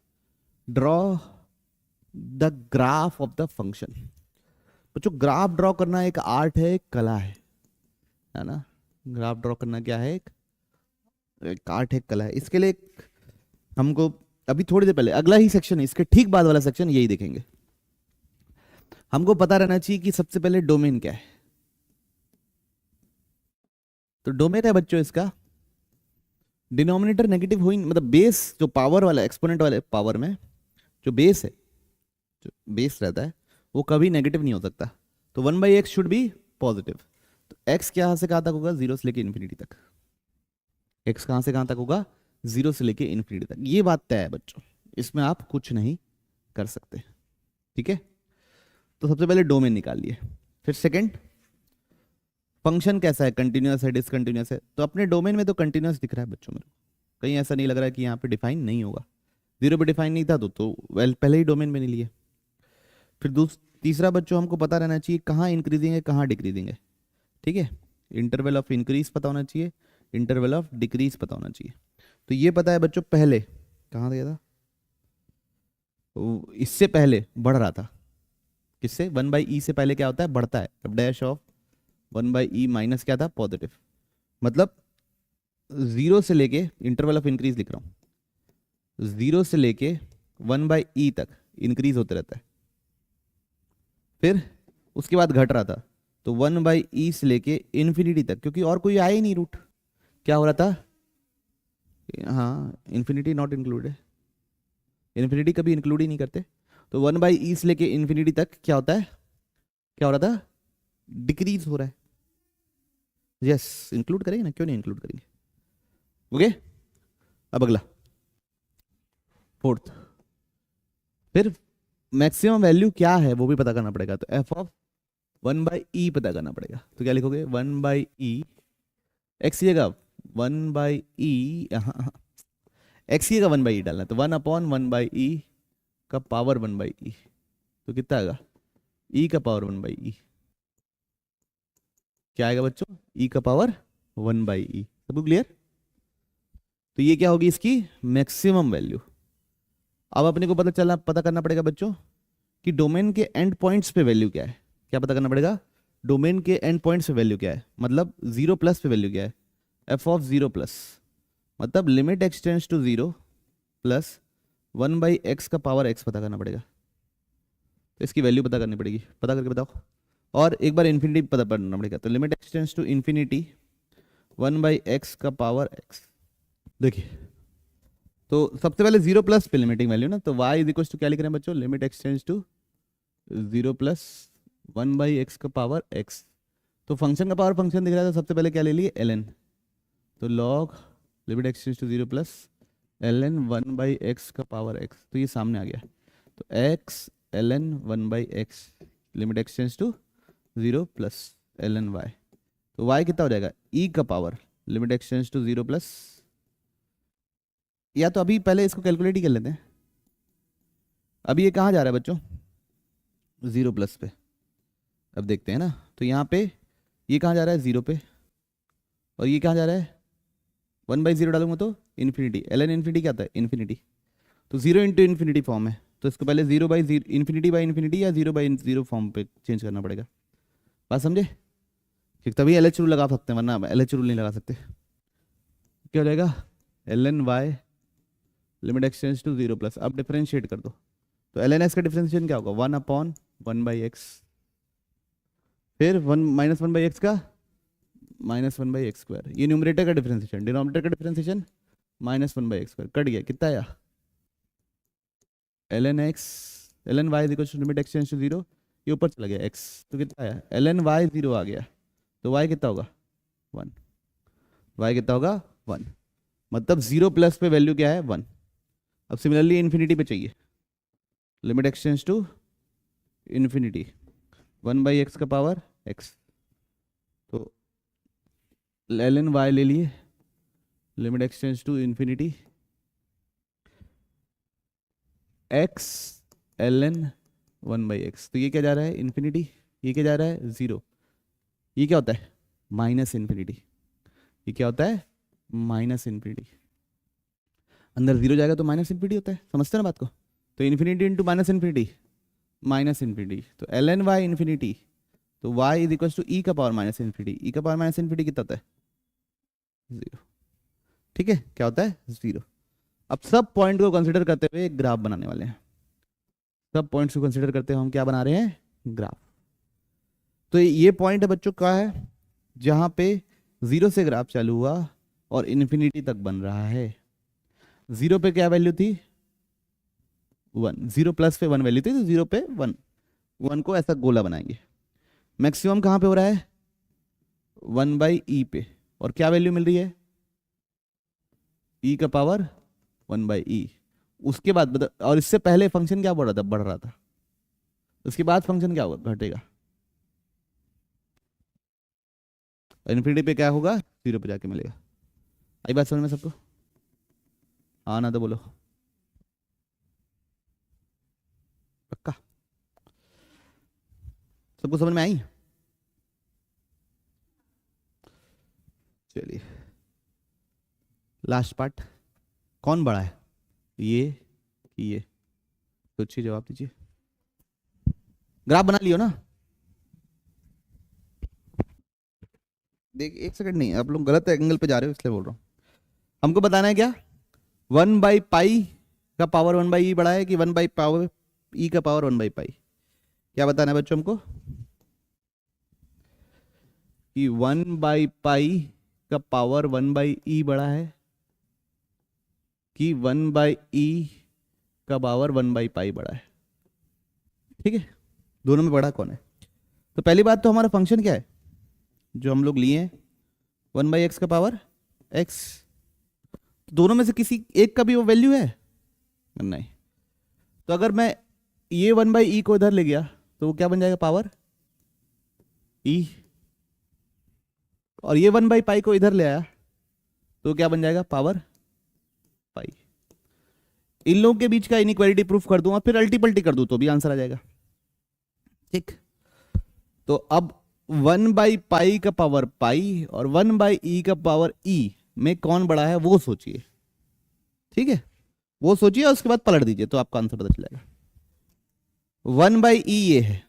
draw the graph of the function. बच्चों ग्राफ ड्रॉ करना एक आर्ट है, एक कला है ना। ग्राफ ड्रॉ करना क्या है? एक आर्ट है, कला है। इसके लिए हमको अभी थोड़ी देर पहले, अगला ही सेक्शन है, इसके ठीक बाद वाला सेक्शन यही देखेंगे। हमको पता रहना चाहिए कि सबसे पहले डोमेन क्या है। तो डोमेन है बच्चों इसका डिनोमिनेटर नेगेटिव हो ही, मतलब बेस जो पावर वाला, एक्सपोनेंट वाले पावर में जो बेस है, जो बेस रहता है, वो कभी नेगेटिव नहीं हो सकता। तो 1/x शुड बी पॉजिटिव। तो x कहां से कहां तक होगा? 0 से लेके इन्फिनिटी तक। x कहां से कहां तक होगा? 0 से लेके इन्फिनिटी तक। ये बात तय है बच्चों, इसमें आप कुछ नहीं कर सकते, ठीक है। तो सबसे पहले डोमेन निकाल लिए, फिर सेकंड फंक्शन कैसा है? कंटिन्यूअस है, डिसकंटिन्यूअस है? तो अपने डोमेन में तो कंटिन्यूअस दिख रहा है बच्चों मेरे को, कहीं ऐसा नहीं लग रहा है कि यहाँ पे डिफाइन नहीं होगा। 0 पे डिफाइन नहीं था तो वेल पहले ही डोमेन में नहीं लिए। फिर तीसरा बच्चों हमको पता रहना चाहिए कहाँ इंक्रीजिंग है, कहाँ डिक्रीजिंग है, ठीक है। इंटरवल ऑफ इंक्रीज पता होना चाहिए, इंटरवल ऑफ डिक्रीज पता होना चाहिए। तो ये पता है बच्चों, पहले कहाँ दिया था? इससे पहले बढ़ रहा था। किससे? 1/e से पहले क्या होता है? बढ़ता है। अब डैश ऑफ 1/e माइनस क्या था? पॉजिटिव। मतलब 0 से लेके, इंटरवल ऑफ इंक्रीज लिख रहा हूँ, 0 से लेके 1/e तक इंक्रीज होते रहता है। फिर उसके बाद घट रहा था, तो 1/e से लेके इन्फिनिटी तक, क्योंकि और कोई आया ही नहीं रूट। क्या हो रहा था? हाँ, इन्फिनिटी नॉट इंक्लूडेड। इन्फिनिटी कभी इंक्लूड ही नहीं करते। तो 1/e से लेके इन्फिनिटी तक क्या होता है? क्या हो रहा था? डिक्रीज हो रहा है। यस, इंक्लूड करेंगे ना, क्यों नहीं इंक्लूड करेंगे। ओके, अब अगला फोर्थ। फिर मैक्सिमम वैल्यू क्या है वो भी पता करना पड़ेगा। तो एफ ऑफ 1/e पता करना पड़ेगा। तो क्या लिखोगे? 1/e, एक्स की जगह 1/e, यहाँ एक्स की जगह 1/e डालना, तो 1/1/e का पावर 1/e। तो कितना आएगा? e का पावर 1/e। क्या आएगा बच्चों? e का पावर 1/e। सबको क्लियर? तो ये क्या होगी? इसकी मैक्सिमम वैल्यू। अब अपने को पता करना पड़ेगा बच्चों कि डोमेन के एंड पॉइंट्स पे वैल्यू क्या है। क्या पता करना पड़ेगा? डोमेन के एंड पॉइंट्स पे वैल्यू क्या है, मतलब 0+ पे वैल्यू क्या है? एफ ऑफ 0+, मतलब limit X tends to 0 plus 1/x का पावर x पता करना पड़ेगा। तो इसकी वैल्यू पता करनी पड़ेगी। पता करके बताओ। और एक बार इन्फिनिटी पता करना पड़ेगा। तो limit X tends to infinity 1/x का पावर x। देखिए, तो सबसे पहले 0+ पे लिमिटिंग वैल्यू ना, तो y इज इक्वल टू क्या लिख रहे हैं बच्चों? Limit X tends to 0+ 1/x का पावर x। तो फंक्शन का पावर फंक्शन दिख रहा था, सबसे पहले क्या ले लिए? ln। तो log limit X tends to 0+ ln 1/x का पावर x। तो ये सामने आ गया। तो x ln 1/x limit X tends to 0+ ln y। तो y कितना हो जाएगा? e का power limit X tends to 0+, या तो अभी पहले इसको कैलकुलेट ही कर लेते हैं। अभी ये कहाँ जा रहा है बच्चों? 0+ पे। अब देखते हैं ना, तो यहाँ पे ये कहाँ जा रहा है? 0 पे। और ये कहाँ जा रहा है? 1/0 डालूंगा तो इन्फिनिटी। ln इन्फिनिटी क्या आता है? इन्फिनिटी। तो 0 इंटू इन्फिनिटी फॉर्म है, तो इसको पहले 0/0 इन्फिनिटी या 0/0 फॉर्म पे चेंज करना पड़ेगा। बात समझे? कि तभी LH रूल लगा सकते हैं, वरना LH रूल नहीं लगा सकते। क्या हो जाएगा? ln y limit X tends to 0+। अब डिफरेंशिएट कर दो, तो ln x का डिफरेंशिएशन क्या होगा? 1/1/x। फिर 1 - 1/x का -1/x²। ये न्यूमरेटर का डिफरेंशिएशन, डिनोमिनेटर का डिफरेंशिएशन -1/x²। कट गया, कितना आया? ln y is equal to limit X tends to 0, ये ऊपर चला गया x, तो कितना आया? ln y 0 आ गया, तो y कितना होगा? 1। y कितना होगा? 1। मतलब 0+ पे वैल्यू क्या है? 1। अब सिमिलरली इन्फिनिटी पे चाहिए। Limit X tends to infinity 1/x का पावर x। तो ln y ले लिए, limit X tends to infinity x ln 1/x। तो ये क्या जा रहा है? इन्फिनिटी। ये क्या जा रहा है? 0। ये क्या होता है? Minus infinity. ये क्या होता है? Minus infinity. अंदर 0 जाएगा तो माइनस इन्फिनिटी होता है, समझते हैं ना बात को? तो infinity into minus infinity, minus infinity. तो ln y इन्फिनिटी, तो y is equal to e का पावर माइनस इन्फिनिटी। e का पावर माइनस इन्फिनिटी कितना होता है? 0। ठीक है, क्या होता है? 0। अब सब पॉइंट को कंसिडर करते हुए एक ग्राफ बनाने वाले हैं। सब पॉइंट्स को कंसिडर करते हुए हम क्या बना रहे हैं? ग्राफ। तो ये पॉइंट है बच्चों का है जहां पे 0 से ग्राफ चालू हुआ और इन्फिनिटी तक बन रहा है। 0 पे क्या वैल्यू थी? 1। 0+ पे 1 वैल्यू थी, तो 0 पे 1, 1 को ऐसा गोला बनाएंगे। मैक्सिमम कहाँ पे हो रहा है? 1/e पे। और क्या वैल्यू मिल रही है? e का पावर 1/e। उसके बाद और इससे पहले फंक्शन क्या बढ़ रहा था? बढ़ रहा था। उसके बाद फंक्शन क्या होगा? घटेगा। इन्फिनिटी पे क्या होगा? 0 पे जाके मिलेगा। आई बात समझ में सबको? हाँ ना तो बोलो पक्का। सबको समझ में आई? चलिए, लास्ट पार्ट। कौन बड़ा है, ये कि ये? सोचिए, जवाब दीजिए। ग्राफ बना लियो ना? देख, एक सेकंड नहीं, आप लोग गलत एंगल पे जा रहे हो इसलिए बोल रहा हूँ। हमको बताना है क्या, 1/पाई का पावर 1/e बड़ा है कि 1/पावर e का पावर 1/पाई? क्या बताना है बच्चों हमको? कि 1/पाई का पावर 1/e बड़ा है कि 1/e का पावर 1/पाई बड़ा है? ठीक है, दोनों में बड़ा कौन है? तो पहली बात तो हमारा फंक्शन क्या है जो हम लोग लिए हैं, 1/x का पावर x। दोनों में से किसी एक का भी वो वैल्यू है? नहीं। तो अगर मैं ये 1/e को इधर ले गया तो वो क्या बन जाएगा, पावर e। और ये 1/पाई को इधर ले आया तो क्या बन जाएगा, पावर पाई। इन लोगों के बीच का इनइक्वालिटी प्रूफ कर दूंगा, फिर अल्टी पल्टी कर दूं तो भी आंसर आ जाएगा। ठीक, तो अब 1/पाई का पावर पाई और 1/e का पावर e में कौन बड़ा है वो सोचिए। ठीक है, वो सोचिए और उसके बाद पलट दीजिए तो आपका आंसर पता चल जाएगा। 1/e ये है,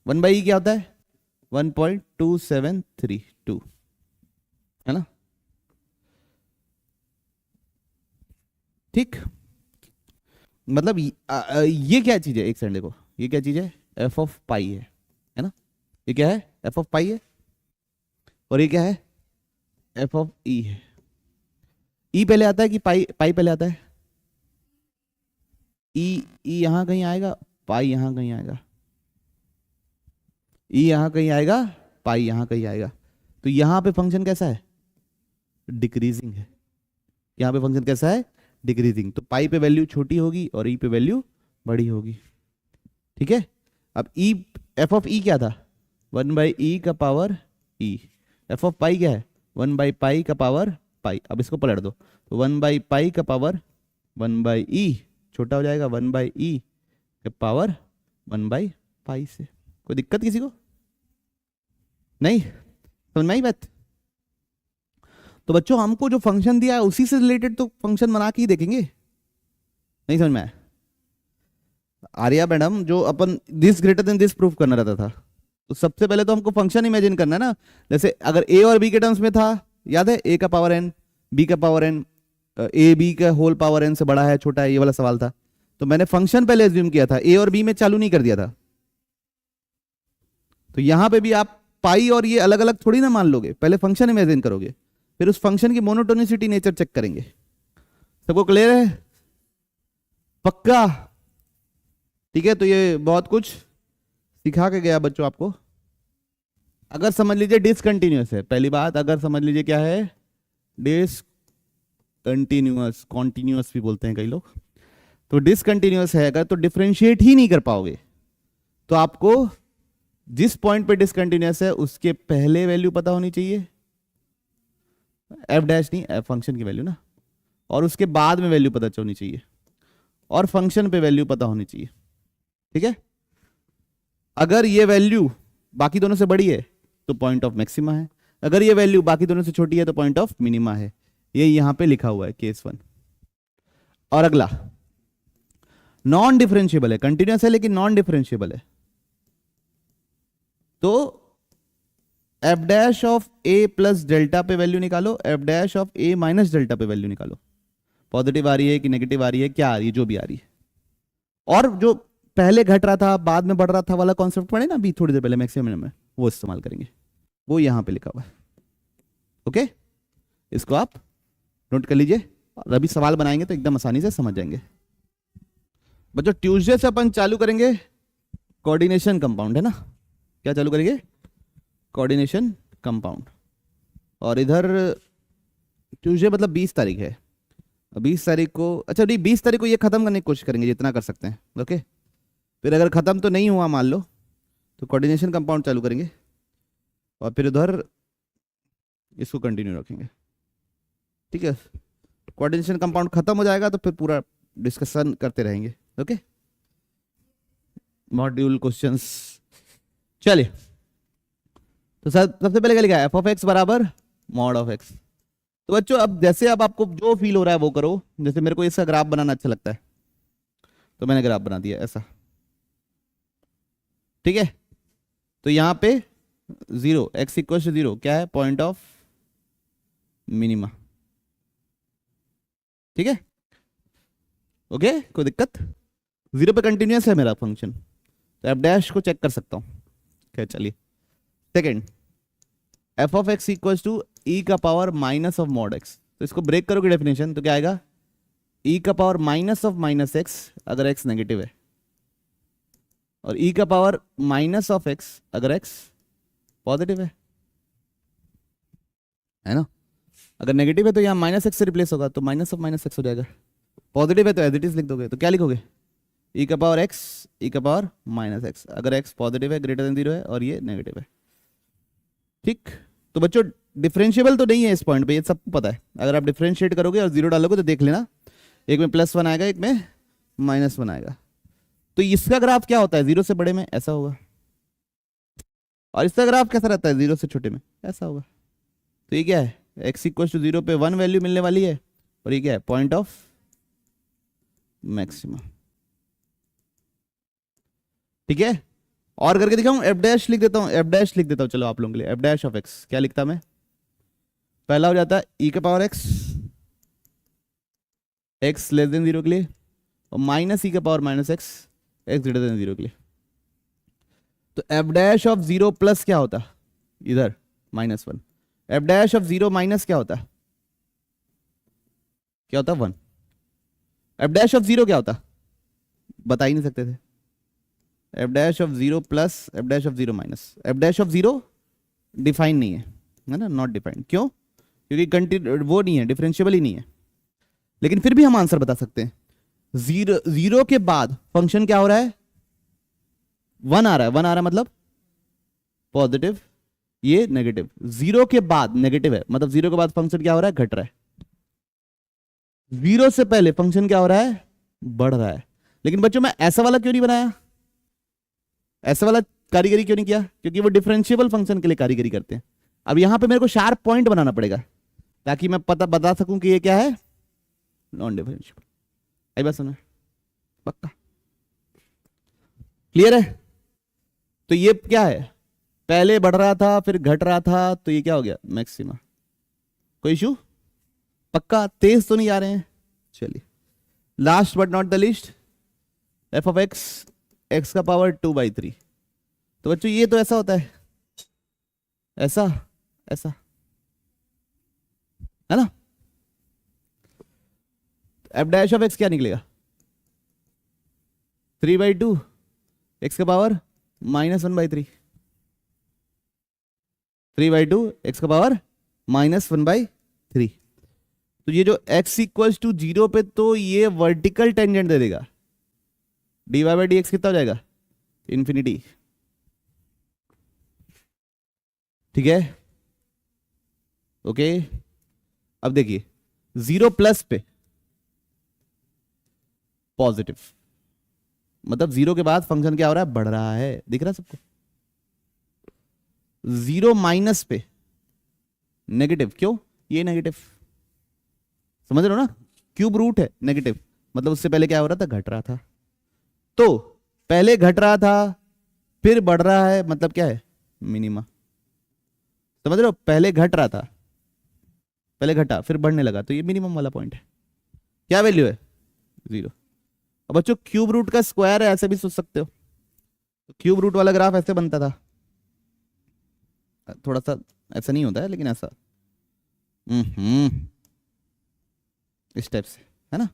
1/e क्या होता है, 1.2732 है ना? ठीक, मतलब ये क्या चीज है, एक सेकंड देखो, ये क्या चीज है, एफ ऑफ पाई है ना? ये क्या है, एफ ऑफ पाई है। और ये क्या है, एफ ऑफ ई है। ई पहले आता है कि पाई पहले आता है? ई यहां कहीं आएगा, पाई यहां कहीं आएगा। ई यहां कहीं आएगा, पाई यहां कहीं आएगा। तो यहां पे फंक्शन कैसा है, डिक्रीजिंग है। यहां पे फंक्शन कैसा है, डिक्रीजिंग। तो पाई पे वैल्यू छोटी होगी और ई पे वैल्यू बड़ी होगी। ठीक है, अब ई, एफ ऑफ ई क्या था, 1/e का पावर e। एफ ऑफ पाई क्या है, 1/पाई का पावर पाई। अब इसको पलट दो तो 1/पाई का पावर 1/e छोटा हो जाएगा 1/e का पावर 1/पाई से। कोई दिक्कत किसी को? नहीं समझ में आई बात? तो बच्चों हमको जो फंक्शन दिया है उसी से रिलेटेड तो फंक्शन बना के ही देखेंगे। नहीं समझ में आया? आर्या मैडम, जो अपन this greater than this proof करना रहता था, तो सबसे पहले तो हमको फंक्शन इमेजिन करना है ना। जैसे अगर a और b के टर्म्स में था, याद है, a का पावर n, b का पावर n, a b का होल पावर n से बड़ा है छोटा है, ये वाला सवाल था। तो मैंने फंक्शन पहले एज्यूम किया था, a और b में चालू नहीं कर दिया था। तो यहां पे भी आप पाई और ये अलग अलग थोड़ी ना मान लोगे, पहले फंक्शन इमेजिन करोगे, फिर उस फंक्शन की मोनोटोनिसिटी नेचर चेक करेंगे। सबको क्लियर है? पक्का? ठीक है, तो ये बहुत कुछ सिखा के गया बच्चों आपको। अगर समझ लीजिए डिसकंटिन्यूअस है, पहली बात, अगर समझ लीजिए क्या है, डिसकंटिन्यूअस, कॉन्टिन्यूअस भी बोलते हैं कई लोग। तो डिसकंटिन्यूअस है अगर, तो डिफरेंशिएट ही नहीं कर पाओगे। तो आपको जिस पॉइंट पे डिसकंटिन्यूअस है उसके पहले वैल्यू पता होनी चाहिए, एफ डैश नहीं, एफ फंक्शन की वैल्यू ना, और उसके बाद में वैल्यू पता होनी चाहिए, और फंक्शन पे वैल्यू पता होनी चाहिए। ठीक है, अगर ये वैल्यू बाकी दोनों से बड़ी है तो पॉइंट ऑफ मैक्सिमा है, अगर ये वैल्यू बाकी दोनों से छोटी है तो पॉइंट ऑफ मिनिमा है। ये यहां पे लिखा हुआ है केस 1। और अगला नॉन डिफरेंशिएबल है, कंटिन्यूअस है लेकिन नॉन डिफरेंशिएबल है। तो F dash of A plus delta पे वैल्यू निकालो, F dash of A minus delta पे वैल्यू निकालो। पॉजिटिव आ रही है कि नेगेटिव आ रही है, क्या आ रही है, जो भी आ रही है। और जो पहले घट रहा था बाद में बढ़ रहा था वाला कॉन्सेप्ट पढ़े ना अभी थोड़ी देर पहले मैक्सिमम में, वो इस्तेमाल करेंगे, वो यहां पे लिखा हुआ है। ओके, इसको आप नोट कर लीजिए और अभी सवाल बनाएंगे तो एकदम आसानी से समझ जाएंगे। बच्चों ट्यूसडे से अपन चालू करेंगे कोऑर्डिनेशन कंपाउंड, है ना? क्या चालू करेंगे? Coordination compound. और इधर ट्यूसडे मतलब 20 तारीख है, 20 तारीख को, अच्छा नहीं 20 तारीख को ये खत्म करने की कोशिश करेंगे जितना कर सकते हैं। ओके, फिर अगर खत्म तो नहीं हुआ मान लो तो कोऑर्डिनेशन कंपाउंड चालू करेंगे और फिर उधर इसको कंटिन्यू रखेंगे। ठीक है, कोऑर्डिनेशन कंपाउंड खत्म हो जाएगा तो फिर पूरा डिस्कशन करते रहेंगे। Okay, module questions. चलिए, तो सबसे पहले क्या लिखा है, एफ ऑफ एक्स बराबर मॉड ऑफ एक्स। तो बच्चों अब जैसे अब आपको जो फील हो रहा है वो करो। जैसे मेरे को इसका ग्राफ बनाना अच्छा लगता है, तो मैंने ग्राफ बना दिया ऐसा, ठीक है। तो यहाँ पे 0, x इक्वल टू 0 क्या है, पॉइंट ऑफ मिनिमा, ठीक है। ओके, कोई दिक्कत, 0 पे कंटिन्यूस है मेरा फंक्शन, तो एफ डैश को चेक कर सकता हूँ। क्या, चलिए second, F of x equal to E का power minus of mod x, तो इसको ब्रेक करोगे डेफिनेशन तो क्या आएगा, ई का power minus of minus x अगर एक्स नेगेटिव है, और ई का पावर माइनस ऑफ एक्स अगर एक्स पॉजिटिव है ना। अगर नेगेटिव है तो यहाँ माइनस एक्स से रिप्लेस होगा, तो माइनस ऑफ माइनस एक्स हो जाएगा। पॉजिटिव है तो एज इट इज लिख दोगे, तो क्या लिखोगे, ई का पावर एक्स ई का पावर माइनस एक्स, अगर एक्स पॉजिटिव है ग्रेटर देन 0 है और ये नेगेटिव है, ठीक। तो बच्चों डिफरेंशिएबल तो नहीं है इस पॉइंट पे, ये सबको पता है। अगर आप डिफरेंशिएट करोगे और 0 डालोगे तो देख लेना, एक में +1 आएगा, एक में -1 आएगा। तो इसका ग्राफ क्या होता है, 0 से बड़े में ऐसा होगा, और इसका ग्राफ कैसा रहता है, 0 से छोटे में ऐसा होगा। तो ये क्या है, x इक्वल टू 0 पे 1 वैल्यू मिलने वाली है, और ये क्या है, पॉइंट ऑफ मैक्सिमा, ठीक है। और करके दिखाऊं, एफ डैश लिख देता हूं, एफ डैश लिख देता हूं चलो आप लोगों के लिए। एफ डैश ऑफ एक्स क्या लिखता मैं, पहला हो जाता है ई का power x, x less than 0 के लिए, और माइनस ई का power minus x, x greater than 0 के लिए। तो एफ डैश ऑफ 0 प्लस क्या होता, इधर -1, एफ डैश ऑफ 0 माइनस क्या होता, 1। एफ डैश ऑफ 0 क्या होता, बता ही नहीं सकते थे। F dash of 0 plus f dash of 0 minus, F dash of 0 define नहीं है ना, नॉट डिफाइंड, क्यों, क्योंकि वो नहीं है, डिफरेंशिएबल ही नहीं है। लेकिन फिर भी हम आंसर बता सकते हैं। 0 के बाद फंक्शन क्या हो रहा है, 1 आ रहा है, 1 आ रहा है मतलब पॉजिटिव, ये नेगेटिव। 0 के बाद नेगेटिव है मतलब 0 के बाद फंक्शन क्या हो रहा है, घट रहा है। 0 से पहले फंक्शन क्या हो रहा है, बढ़ रहा है। लेकिन बच्चों मैं ऐसा वाला क्यों नहीं बनाया, ऐसा वाला कारीगरी क्यों नहीं किया, क्योंकि वो डिफरेंशिएबल फंक्शन के लिए कारीगरी करते हैं। अब यहां पे मेरे को शार्प पॉइंट बनाना पड़ेगा ताकि मैं बता सकूं कि ये क्या है, नॉन डिफरेंशिएबल। आई बात समझ, पक्का क्लियर है। तो ये क्या है, पहले बढ़ रहा था फिर घट रहा था, तो ये क्या हो गया, मैक्सिमा। कोई इशू, पक्का, तेज तो नहीं आ रहे हैं। चलिए last but not the least, F of x, x का पावर 2/3। तो बच्चों ये तो ऐसा होता है, ऐसा ऐसा है ना। एफ डैश ऑफ एक्स क्या निकलेगा, 3/2, एक्स का पावर -1/3, 3/2 एक्स का पावर -1/3। तो ये जो x इक्वल्स टू 0 पे, तो ये वर्टिकल टेंजेंट दे देगा, dy/dx कितना हो जाएगा, इन्फिनिटी, ठीक है। ओके, अब देखिए 0 प्लस पे पॉजिटिव, मतलब 0 के बाद फंक्शन क्या हो रहा है, बढ़ रहा है, दिख रहा है सबको। 0 माइनस पे नेगेटिव, क्यों, ये नेगेटिव, समझ रहे हो ना, क्यूब रूट है नेगेटिव, मतलब उससे पहले क्या हो रहा था, घट रहा था। तो पहले घट रहा था फिर बढ़ रहा है, मतलब क्या है, मिनिमा, समझ रहे हो। पहले घट रहा था, पहले घटा फिर बढ़ने लगा, तो ये मिनिमम वाला पॉइंट है। क्या वैल्यू है, 0। अब बच्चों क्यूब रूट का स्क्वायर है, ऐसे भी सोच सकते हो। तो क्यूब रूट वाला ग्राफ ऐसे बनता था, थोड़ा सा ऐसा नहीं होता है लेकिन ऐसा, इस टाइप से, है ना।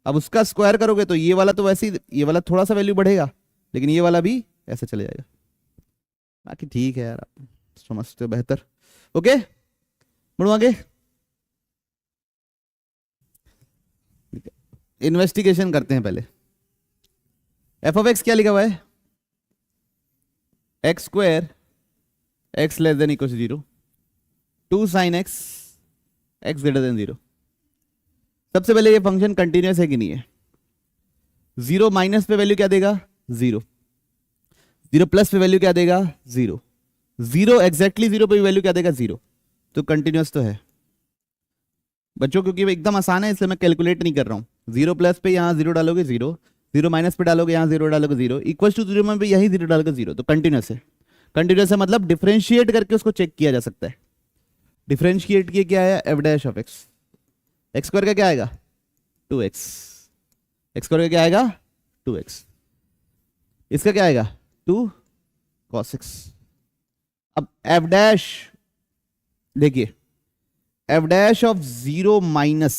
अब उसका स्क्वायर करोगे तो ये वाला तो वैसे ही, ये वाला थोड़ा सा वैल्यू बढ़ेगा, लेकिन ये वाला भी ऐसे चले जाएगा। बाकी ठीक है यार, आप समझते हो बेहतर। ओके, बढ़ो आगे। इन्वेस्टिगेशन करते हैं पहले। एफ ऑफ एक्स क्या लिखा हुआ है, X square X less than equal to 0, 2 sin x X greater than 0। सबसे पहले ये फंक्शन कंटिन्यूस है कि नहीं है। 0 माइनस पे वैल्यू क्या देगा, 0। 0 प्लस पे वैल्यू क्या देगा, 0। 0 एग्जैक्टली 0 पे वैल्यू क्या देगा, 0। तो कंटिन्यूस तो है बच्चों, क्योंकि एकदम आसान है इसलिए मैं कैलकुलेट नहीं कर रहा हूं। 0 प्लस पे यहां 0 डालोगे 0, जीरो माइनस पे डालोगे, यहाँ जीरो डालोगे जीरो, इक्वल टू जीरो में भी यही जीरो डालोगे जीरो, तो कंटिन्यूस है। कंटिन्यूस है मतलब डिफरेंशिएट करके उसको चेक किया जा सकता है। डिफरेंशिएट किए क्या आया, F dash of x, x square का क्या आएगा 2x, एक्स स्क्वायर का क्या आएगा 2x, इसका क्या आएगा 2 cos x। अब एफ डैश देखिए, F dash of zero minus,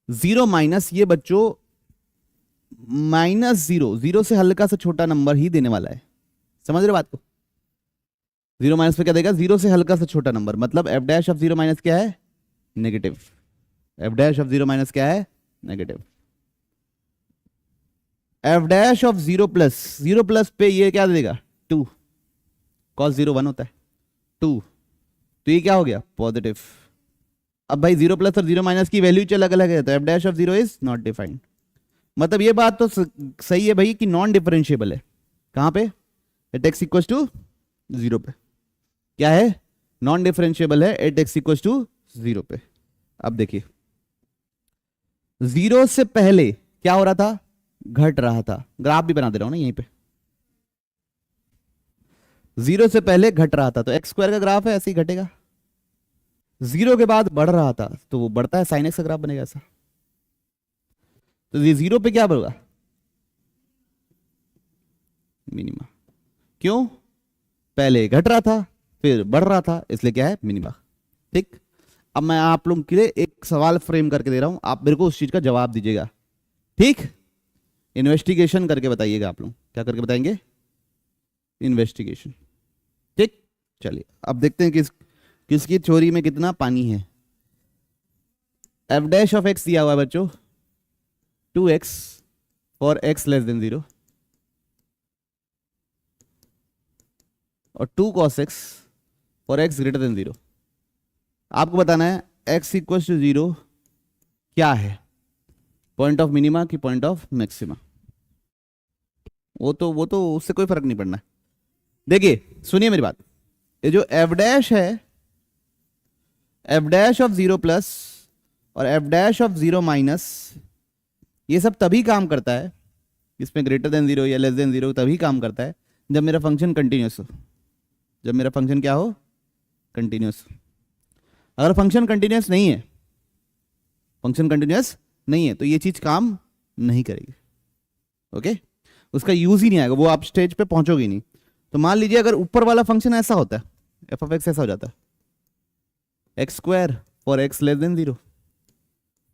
zero minus ये बच्चों माइनस जीरो, जीरो से हल्का सा छोटा नंबर ही देने वाला है, समझ रहे बात को। जीरो माइनस पे क्या देगा, जीरो से हल्का सा छोटा नंबर, मतलब f dash of zero minus क्या है negative, F dash of zero minus क्या है negative. F dash of zero plus पे ये क्या देगा 2, कॉस जीरो 1 होता है 2, तो ये क्या हो गया पॉजिटिव। अब भाई जीरो प्लस और जीरो माइनस की वैल्यू अलग अलग है, तो F dash of zero is not defined. मतलब ये बात तो सही है भाई कि नॉन डिफरेंशिएबल है, कहां पे at x equal to zero पे, क्या है नॉन डिफरेंशिएबल है at x equal to zero पे। अब देखिए जीरो से पहले क्या हो रहा था, घट रहा था, ग्राफ भी बना दे रहा हूं ना यहीं पे, जीरो से पहले घट रहा था, तो एक्स स्क्वायर का ग्राफ है ऐसे ही घटेगा। जीरो के बाद बढ़ रहा था तो वो बढ़ता है, साइन एक्स का ग्राफ बनेगा ऐसा। तो ये जीरो पे क्या होगा मिनिमा, क्यों पहले घट रहा था फिर बढ़ रहा था, इसलिए क्या है मिनिमा। ठीक, अब मैं आप लोगों के लिए एक सवाल फ्रेम करके दे रहा हूं, आप मेरे को उस चीज का जवाब दीजिएगा। ठीक, इन्वेस्टिगेशन करके बताइएगा, आप लोग क्या करके बताएंगे इन्वेस्टिगेशन। ठीक, चलिए अब देखते हैं किसकी थ्योरी में कितना पानी है। एफ डैश ऑफ एक्स दिया हुआ है बच्चों 2x for x less than 0 और 2 cos x for x greater than 0। आपको बताना है x इक्वल टू 0 क्या है, पॉइंट ऑफ मिनिमा की पॉइंट ऑफ मैक्सिमा। वो तो उससे कोई फर्क नहीं पड़ना। देखिए सुनिए मेरी बात, ये जो एफ डैश है, F dash of zero plus और F dash of zero minus, ये सब तभी काम करता है, इसमें ग्रेटर देन जीरो या लेस देन जीरो तभी काम करता है जब मेरा फंक्शन कंटिन्यूस हो, जब मेरा फंक्शन क्या हो कंटिन्यूस। अगर फंक्शन कंटिन्यूस नहीं है, फंक्शन कंटिन्यूस नहीं है तो ये चीज काम नहीं करेगी। ओके, उसका यूज ही नहीं आएगा, वो आप स्टेज पे पहुंचोगे ही नहीं। तो मान लीजिए अगर ऊपर वाला फंक्शन ऐसा होता है, एफ ऑफ एक्स ऐसा हो जाता है, X square for X less than 0,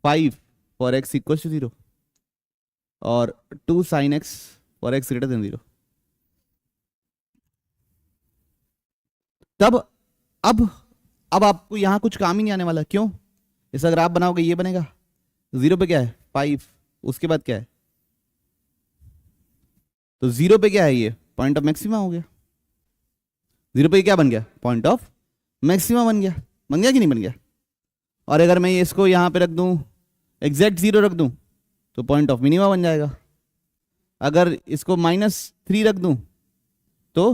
5 for X equal to 0 और 2 sin x for X greater than 0, तब अब आपको यहां कुछ काम ही नहीं आने वाला। क्यों, इस अगर आप बनाओगे ये बनेगा, 0 पे क्या है 5, उसके बाद क्या है, तो 0 पे क्या है ये पॉइंट ऑफ मैक्सिमा हो गया, 0 पे क्या बन गया पॉइंट ऑफ मैक्सिमा बन गया कि नहीं बन गया। और अगर मैं इसको यहां पे रख दूं, एग्जैक्ट 0 रख दूं तो पॉइंट ऑफ मिनिमा बन जाएगा। अगर इसको -3 रख दूं तो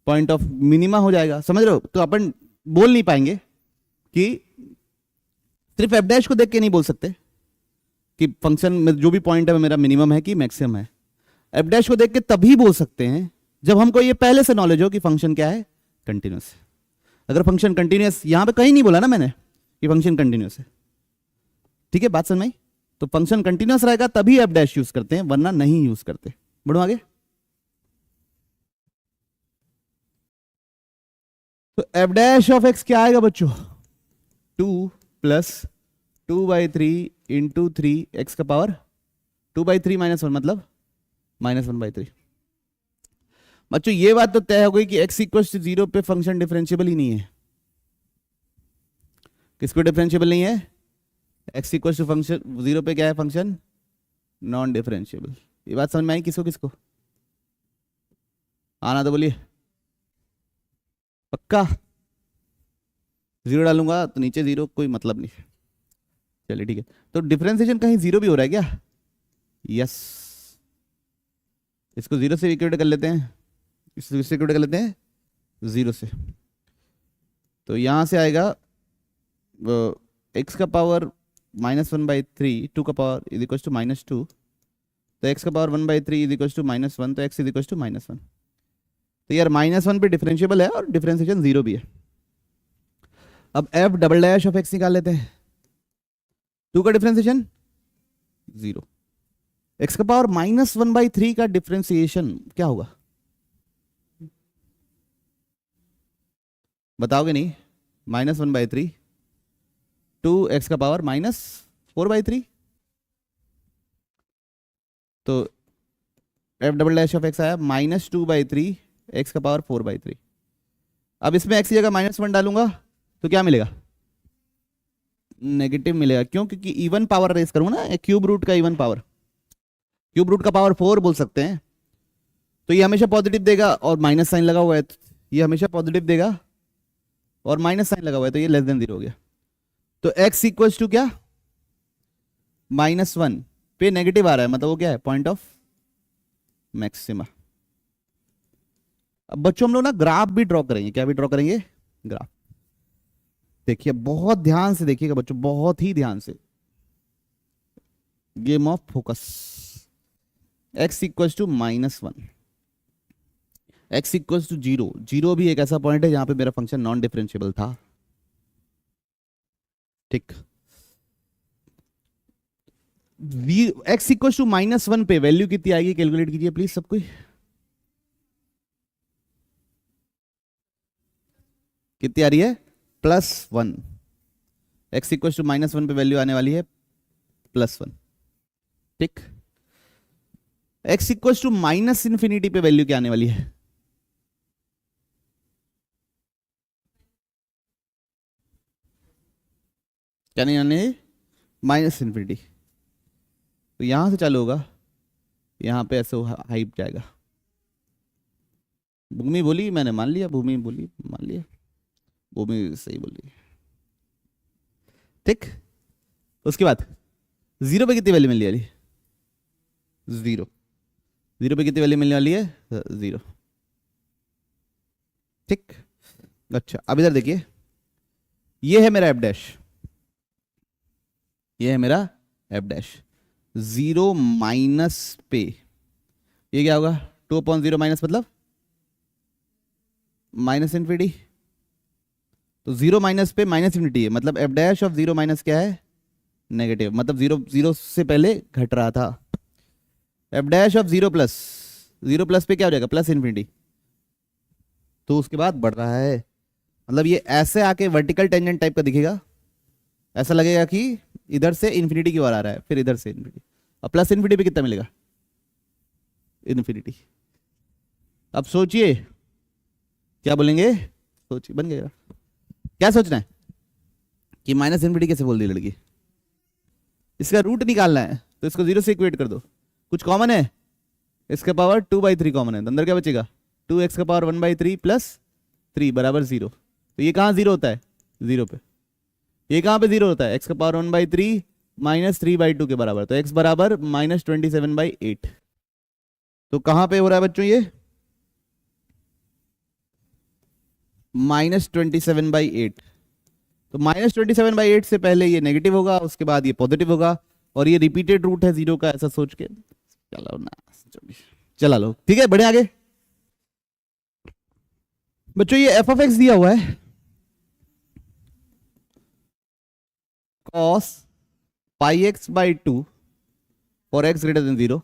पॉइंट ऑफ मिनिमा हो जाएगा, समझ रहे हो। तो अपन बोल नहीं पाएंगे कि सिर्फ एफ डैश को देख के नहीं बोल सकते कि फंक्शन में जो भी पॉइंट है मेरा मिनिमम है कि मैक्सिमम है। एफ डैश को देख के तभी बोल सकते हैं जब हमको ये पहले से नॉलेज हो कि फंक्शन क्या है कंटिन्यूस है। अगर फंक्शन कंटिन्यूस, यहां पे कहीं नहीं बोला ना मैंने कि फंक्शन कंटिन्यूस है, ठीक है बात समझ में आई। तो फंक्शन कंटिन्यूस रहेगा तभी एफ डैश यूज करते हैं, वरना नहीं यूज करते। बढ़ो आगे। तो एफ डैश ऑफ एक्स क्या आएगा बच्चों, 2 + 2/3 इंटू 3 एक्स का पावर 2/3 -1 मतलब -1/3। बच्चों ये बात तो तय हो गई कि x इक्वल टू 0 पे फंक्शन डिफरेंशिएबल ही नहीं है। किसको डिफरेंशिएबल नहीं है, x इक्वल टू फंक्शन 0 पे क्या है फंक्शन नॉन डिफरेंशिएबल। ये बात समझ में आई किसको किसको, आना तो बोलिए पक्का। 0 डालूंगा तो नीचे 0, कोई मतलब नहीं। चलिए ठीक है, तो डिफरेंशिएशन कहीं 0 भी हो रहा है क्या, यस। इसको 0 से इक्वेट कर लेते हैं, इसको इक्वेट कर लेते हैं 0 से। तो यहां से आएगा x का पावर -1/3 2 का पावर इज इक्वल टू -2, तो x का पावर 1/3 इज इक्वल टू -1, तो x इज इक्वल टू -1। तो यार -1 पे डिफरेंशिएबल है और डिफरेंशिएशन 0 भी है। अब f double dash of x निकाल लेते हैं। 2 का डिफरेंशिएशन 0, x का पावर -1/3 का डिफरेंशिएशन क्या होगा बताओगे नहीं? -1/3 2 x का पावर -4/3, तो f double dash of x आया -2/3 x का पावर 4/3। अब इसमें x की जगह -1 डालूंगा तो क्या मिलेगा? नेगेटिव मिलेगा। क्यों? क्योंकि इवन पावर रेस करूंगा ना, क्यूब रूट का इवन पावर, क्यूब रूट का पावर 4 बोल सकते हैं, तो ये हमेशा पॉजिटिव देगा और माइनस साइन लगा हुआ है, ये हमेशा पॉजिटिव देगा और माइनस साइन लगा हुआ है, तो ये लेस देन 0 हो गया। तो x इक्वल्स टू क्या? -1 पे नेगेटिव आ रहा है, मतलब वो क्या है? Point of maxima. अब बच्चों हम लोग ना ग्राफ भी ड्रॉ करेंगे। क्या भी ड्रॉ करेंगे? ग्राफ। देखिए बहुत ध्यान से देखिएगा बच्चों, बहुत ही ध्यान से। Game of focus. x equals to -1, x equals to 0। 0 भी एक ऐसा पॉइंट है जहां पे मेरा फंक्शन नॉन डिफरेंशिएबल था। ठीक। x इक्वल्स टू -1 पे वैल्यू कितनी आएगी? कैलकुलेट कीजिए प्लीज सब कोई। कितनी आ रही है? +1। x इक्वल्स टू -1 पे वैल्यू आने वाली है +1। ठीक। x इक्वल्स टू -∞ पे वैल्यू क्या आने वाली है? क्या नहीं आने? -∞। तो यहां से चालू होगा, यहां पे ऐसे हाइप जाएगा। भूमि बोली, मैंने मान लिया, भूमि बोली मान लिया, भूमि सही बोली। ठीक। उसके बाद 0 पे कितनी वैल्यू मिलने वाली? 0। 0 पे कितनी वैल्यू मिलने वाली है? 0। ठीक। अच्छा अब इधर देखिए, ये है मेरा एफ डैश, ये है मेरा एफ डैश। 0 माइनस पे ये क्या होगा? 2/0 माइनस मतलब -∞। तो 0 माइनस पे -∞ है, मतलब एफ डैश ऑफ 0 माइनस क्या है? नेगेटिव, मतलब 0 से पहले घट रहा था। एफ डैश ऑफ 0 प्लस पे क्या हो जाएगा? +∞। तो उसके बाद बढ़ रहा है, मतलब ये ऐसे आके वर्टिकल टेंजेंट टाइप का दिखेगा, ऐसा लगेगा कि इधर से इन्फिनिटी की ओर आ रहा है, फिर इधर से इन्फिनिटी। अब +∞ पे कितना मिलेगा? इन्फिनिटी। अब सोचिए क्या बोलेंगे? सोचिए, बन गया। क्या सोचना है कि -∞ कैसे बोल दी लड़की? इसका रूट निकालना है, तो इसको 0 से इक्वेट कर दो। कुछ कॉमन है? इसका पावर 2/3 कॉमन है, तो अंदर क्या बचेगा? 2x का पावर 1/3 + 3 बराबर 0। तो ये कहाँ 0 होता है? 0 पे। ये कहाँ पे 0 होता है? x का पावर 1/3 - 3/2 के बराबर, तो x बराबर -27/8। तो कहाँ पे हो रहा है बच्चों ये? -27/8। तो -27/8 से पहले ये नेगेटिव होगा, उसके बाद ये पॉजिटिव होगा, और ये रिपीटेड रूट है 0 का, ऐसा सोच के चलो ना, चला लो। ठीक है, बढ़े आगे। बच्चों ये f(x) दिया हुआ है, cos πx/2 for x greater than 0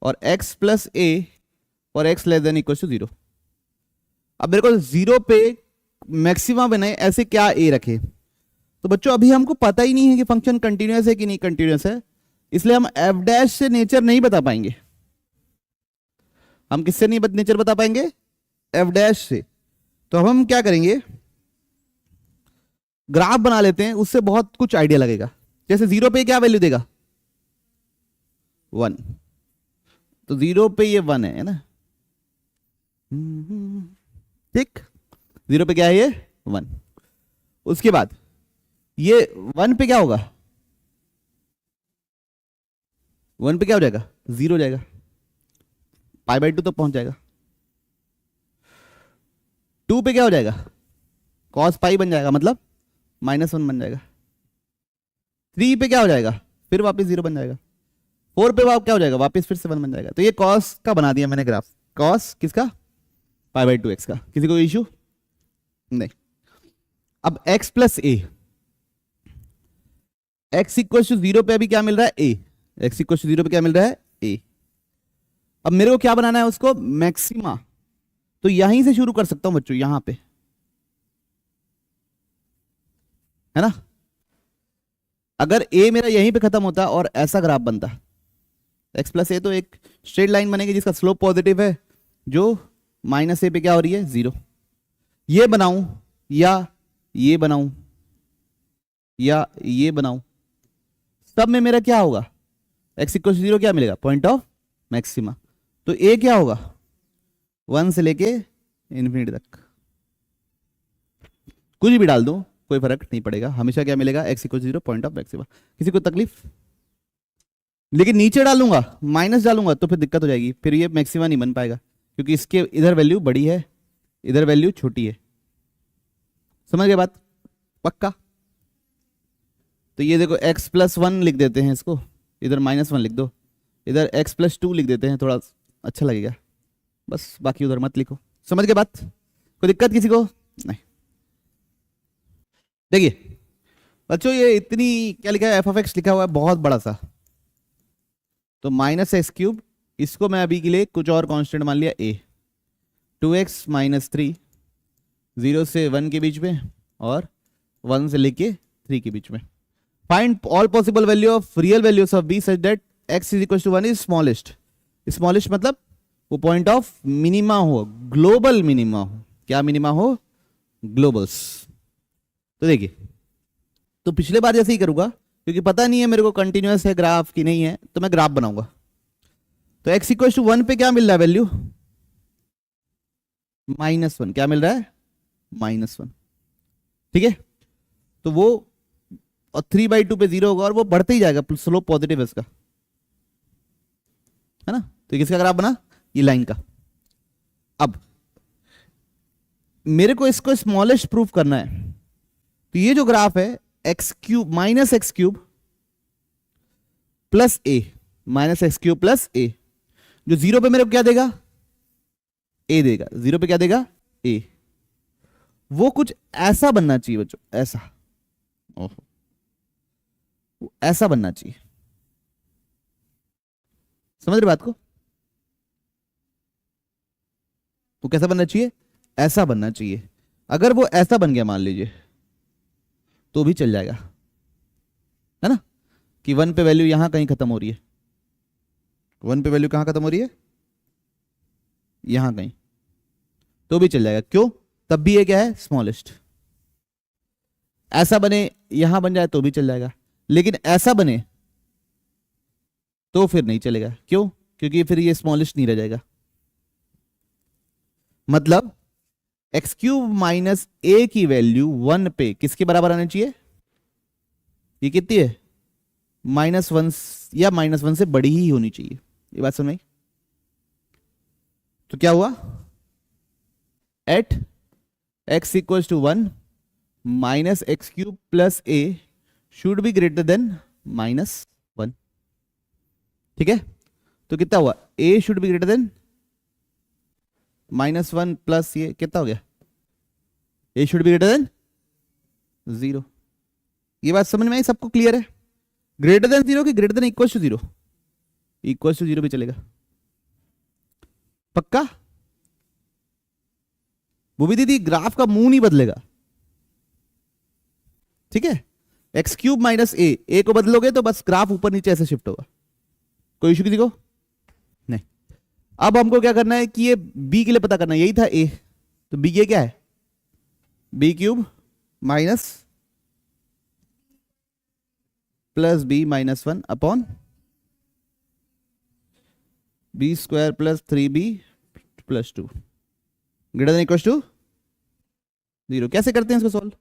और x + a for x less than equals to 0। अब मेरे को 0 पे मैक्सिमा बनाए, ऐसे क्या a रखे? तो बच्चों अभी हमको पता ही नहीं है कि फंक्शन कंटिन्यूअस है कि नहीं कंटिन्यूअस है, इसलिए हम एफ डैश से नेचर नहीं बता पाएंगे। हम किससे नहीं नेचर बता पाएंगे? एफ डैश से। तो हम क्या करेंगे, ग्राफ बना लेते हैं, उससे बहुत कुछ आइडिया लगेगा। जैसे 0 पे क्या वैल्यू देगा? 1। तो 0 पे ये 1 है ना? ठीक। 0 पे क्या है? ये 1। उसके बाद ये 1 पे क्या होगा? 1 पे क्या हो जाएगा? 0 हो जाएगा, π/2 तो पहुंच जाएगा। 2 पे क्या हो जाएगा? cos π बन जाएगा, मतलब -1 बन जाएगा। 3 पे क्या हो जाएगा, फिर वापस 0 बन जाएगा। 4 पे क्या हो जाएगा, वापस फिर से 1 बन जाएगा। तो ये कॉस का बना दिया मैंने ग्राफ, कॉस किसका, π/2x का। किसी को इशू नहीं। अब x plus A, x equal to 0 पे अभी क्या मिल रहा है, a, x इक्वल टू 0 पे क्या मिल रहा है, a। अब मेरे को क्या बनाना है उसको, मैक्सिमा। तो यहीं से शुरू कर सकता हूं बच्चों, यहां पे, है ना। अगर a मेरा यहीं पे खत्म होता और ऐसा ग्राफ बनता, x प्लस ए, तो एक स्ट्रेट लाइन बनेगी जिसका स्लोप पॉजिटिव है, जो माइनस ए पे क्या हो रही है, 0। ये बनाऊं या ये बनाऊं या ये बनाऊं, सब में मेरा क्या होगा, x इक्वल 0 क्या मिलेगा, पॉइंट ऑफ मैक्सिमा। तो a क्या होगा, 1 से लेके इन्फिनिटी तक, कुछ भी डाल दो कोई फर्क नहीं पड़ेगा, हमेशा क्या मिलेगा, x equal 0 point of maxima. किसी को तकलीफ, लेकिन नीचे डालूंगा, माइनस डालूंगा तो फिर दिक्कत हो जाएगी, फिर ये मैक्सिमा नहीं बन पाएगा, क्योंकि इसके इधर वैल्यू बड़ी है, इधर वैल्यू छोटी है। समझ गए बात, पक्का। तो ये देखो x प्लस 1 लिख देते हैं इसको, इधर -1 लिख दो, इधर x प्लस 2 लिख देते हैं, थोड़ा अच्छा लगेगा, बस बाकी उधर मत लिखो। समझ गए बात, कोई दिक्कत किसी को नहीं। देखिए बच्चों, ये इतनी क्या लिखा है, f(x) लिखा हुआ है बहुत बड़ा सा, तो -x³, इसको मैं अभी के लिए कुछ और कांस्टेंट मान लिया a, 2x - 3, 0 से 1 के बीच में और 1 से लेके 3 के बीच में। Find all possible value of real values of b such that x is equal to 1 is smallest. Smallest मतलब वो पॉइंट ऑफ मिनिमा हो, ग्लोबल मिनिमा हो। क्या मिनिमा हो, ग्लोबल्स। तो देखिए, तो पिछले बार जैसे ही करूंगा, क्योंकि पता नहीं है मेरे को कंटिन्यूअस है ग्राफ की नहीं है, तो मैं ग्राफ बनाऊंगा। तो x इक्वल टू 1 पे क्या मिल रहा है वैल्यू, -1। क्या मिल रहा है, -1। ठीक है, तो वो और 3/2 पे 0 होगा और वो बढ़ते ही जाएगा, स्लोप पॉजिटिव है इसका, है ना। तो किसका ग्राफ बना, ये लाइन का। अब मेरे को इसको स्मॉलेस्ट प्रूफ करना है, तो ये जो ग्राफ है x³ -x³ plus a, -x³ plus a, जो 0 पे मेरे को क्या देगा, a देगा। 0 पे क्या देगा, a। वो कुछ ऐसा बनना चाहिए बच्चों, ऐसा, ओहो, ऐसा बनना चाहिए। समझ रहे बात को, वो कैसा बनना चाहिए, ऐसा बनना चाहिए। अगर वो ऐसा बन गया मान लीजिए, तो भी चल जाएगा, है ना, कि 1 पे वैल्यू यहां कहीं खत्म हो रही है। 1 पे वैल्यू कहां खत्म हो रही है, यहां कहीं, तो भी चल जाएगा। क्यों, तब भी ये क्या है, स्मॉलेस्ट। ऐसा बने यहां बन जाए तो भी चल जाएगा, लेकिन ऐसा बने तो फिर नहीं चलेगा। क्यों, क्योंकि फिर ये स्मॉलेस्ट नहीं रह जाएगा। मतलब x³ - a की वैल्यू 1 पे किसके बराबर आना चाहिए, ये कितनी है, -1 या -1 से बड़ी ही होनी चाहिए। ये बात समझ में आई। तो क्या हुआ, at x equals to 1 -x³ plus a should be greater than -1। ठीक है, तो कितना हुआ, a should be greater than -1 plus ये कितना हो गया, a should be greater than 0। ये बात समझ में आई, सबको क्लियर है। ग्रेटर देन 0 की greater than equal to 0, equal to 0 भी चलेगा, पक्का। वो भी दीदी ग्राफ का मुंह नहीं बदलेगा, ठीक है। x³ - a को बदलोगे तो बस ग्राफ ऊपर नीचे ऐसे शिफ्ट होगा। कोई इशू किसी को नहीं। अब हमको क्या करना है कि ये b के लिए पता करना है, यही था a, तो b ये क्या है, b³ minus plus b -1 upon b² plus 3b plus 2 greater than equal to 0। कैसे करते हैं इसको सॉल्व,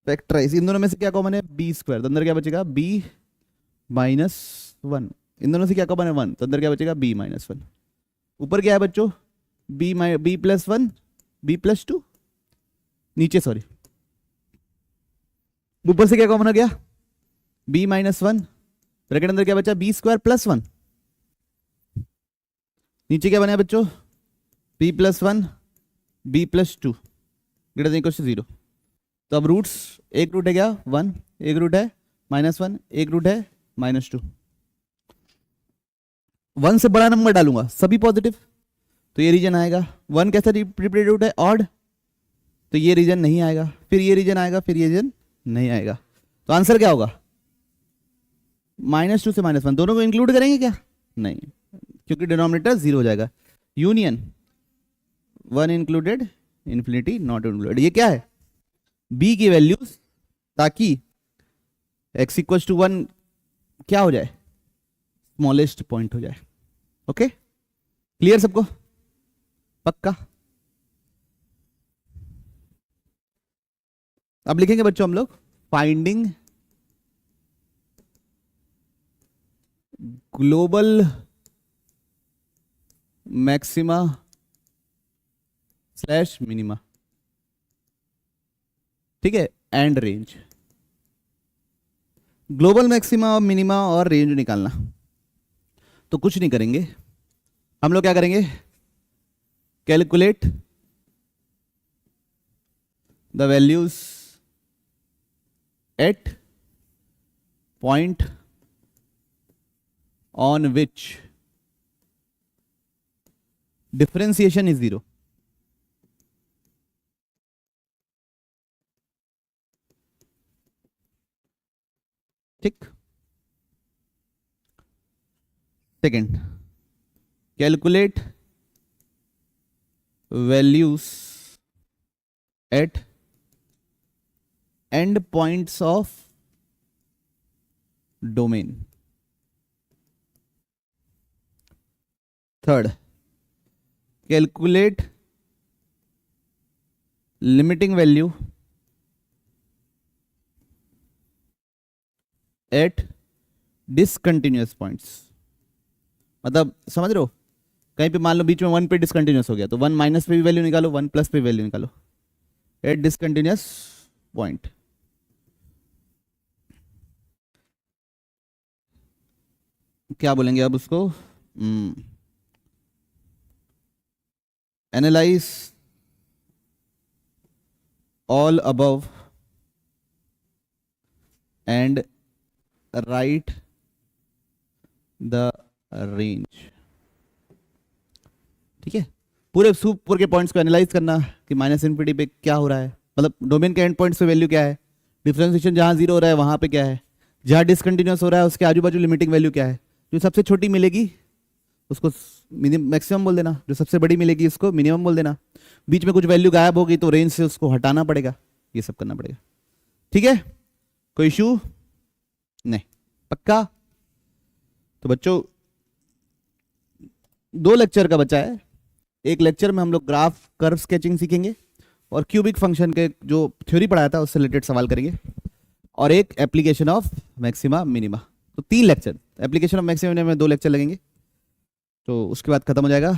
फैक्टराइज। इन दोनों में से क्या कॉमन है, b², तो अंदर क्या बचेगा, b -1। इन दोनों से क्या कॉमन है, 1, तो अंदर क्या बचेगा, b -1। ऊपर क्या है बच्चों, b + 1 b + 2, नीचे सॉरी ऊपर से क्या कॉमन हो गया, b माइनस वन, ब्रैकेट अंदर क्या बचा, बी स्क्वायर प्लस वन, नीचे क्या बना बच्चों, b plus one B plus two greater than equal to 0। तो अब रूट्स, एक रूट है क्या 1, एक रूट है -1, एक रूट है -2। 1 से बड़ा नंबर डालूंगा सभी पॉजिटिव, तो ये रीजन आएगा। 1 कैसा रिपीटेड रूट है, ऑड, तो ये रीजन नहीं आएगा, फिर ये रीजन आएगा, फिर ये रीजन नहीं आएगा। तो आंसर क्या होगा, -2 से -1 दोनों को इंक्लूड करेंगे क्या, नहीं, क्योंकि डिनोमिनेटर 0 हो जाएगा। Union 1 included, infinity not included. ये क्या है, b की वैल्यूज, ताकि x इक्वल टू 1 क्या हो जाए, स्मॉलेस्ट पॉइंट हो जाए। ओके, क्लियर सबको, पक्का। अब लिखेंगे बच्चों हम लोग finding global maxima slash minima, ठीक है, एंड रेंज। ग्लोबल मैक्सिमा और मिनिमा और रेंज निकालना, तो कुछ नहीं करेंगे हम लोग, क्या करेंगे, calculate the values at point on which differentiation is 0। ठीक, second, calculate values at end points of domain. Third, calculate limiting value at discontinuous points. मतलब समझ रहे हो, कहीं पे मान लो बीच में 1 पे डिसकंटिन्यूअस हो गया, तो 1 माइनस पे भी वैल्यू निकालो, 1 प्लस पे वैल्यू निकालो एट डिसकंटिन्यूअस पॉइंट। क्या बोलेंगे अब उसको, analyse all above and right the range. ठीक है, पूरे सुपर के पॉइंट्स को एनालाइज करना कि माइनस इनफिनिटी पे क्या हो रहा है, मतलब डोमेन के एंड पॉइंट्स पे वैल्यू क्या है, डिफरेंशिएशन जहां 0 हो रहा है वहां पे क्या है, जहां डिसकंटिन्यूअस हो रहा है उसके आजू बाजू लिमिटिंग वैल्यू क्या है। जो सबसे छोटी मिलेगी उसको मैक्सिमम बोल देना, जो सबसे बड़ी मिलेगी उसको मिनिमम बोल देना, बीच में कुछ वैल्यू गायब होगी तो रेंज से उसको हटाना पड़ेगा, ये सब करना पड़ेगा। ठीक है, कोई इशू नहीं, पक्का। तो बच्चों 2 लेक्चर का बचा है, एक लेक्चर में हम लोग ग्राफ कर्व स्केचिंग सीखेंगे और क्यूबिक फंक्शन के जो थ्योरी पढ़ाया था उससे रिलेटेड सवाल करेंगे, और एक एप्लीकेशन ऑफ मैक्सिमा मिनिमा। तो 3 lecture, application of maxima minima में 2 लेक्चर लगेंगे, तो उसके बाद खत्म हो जाएगा।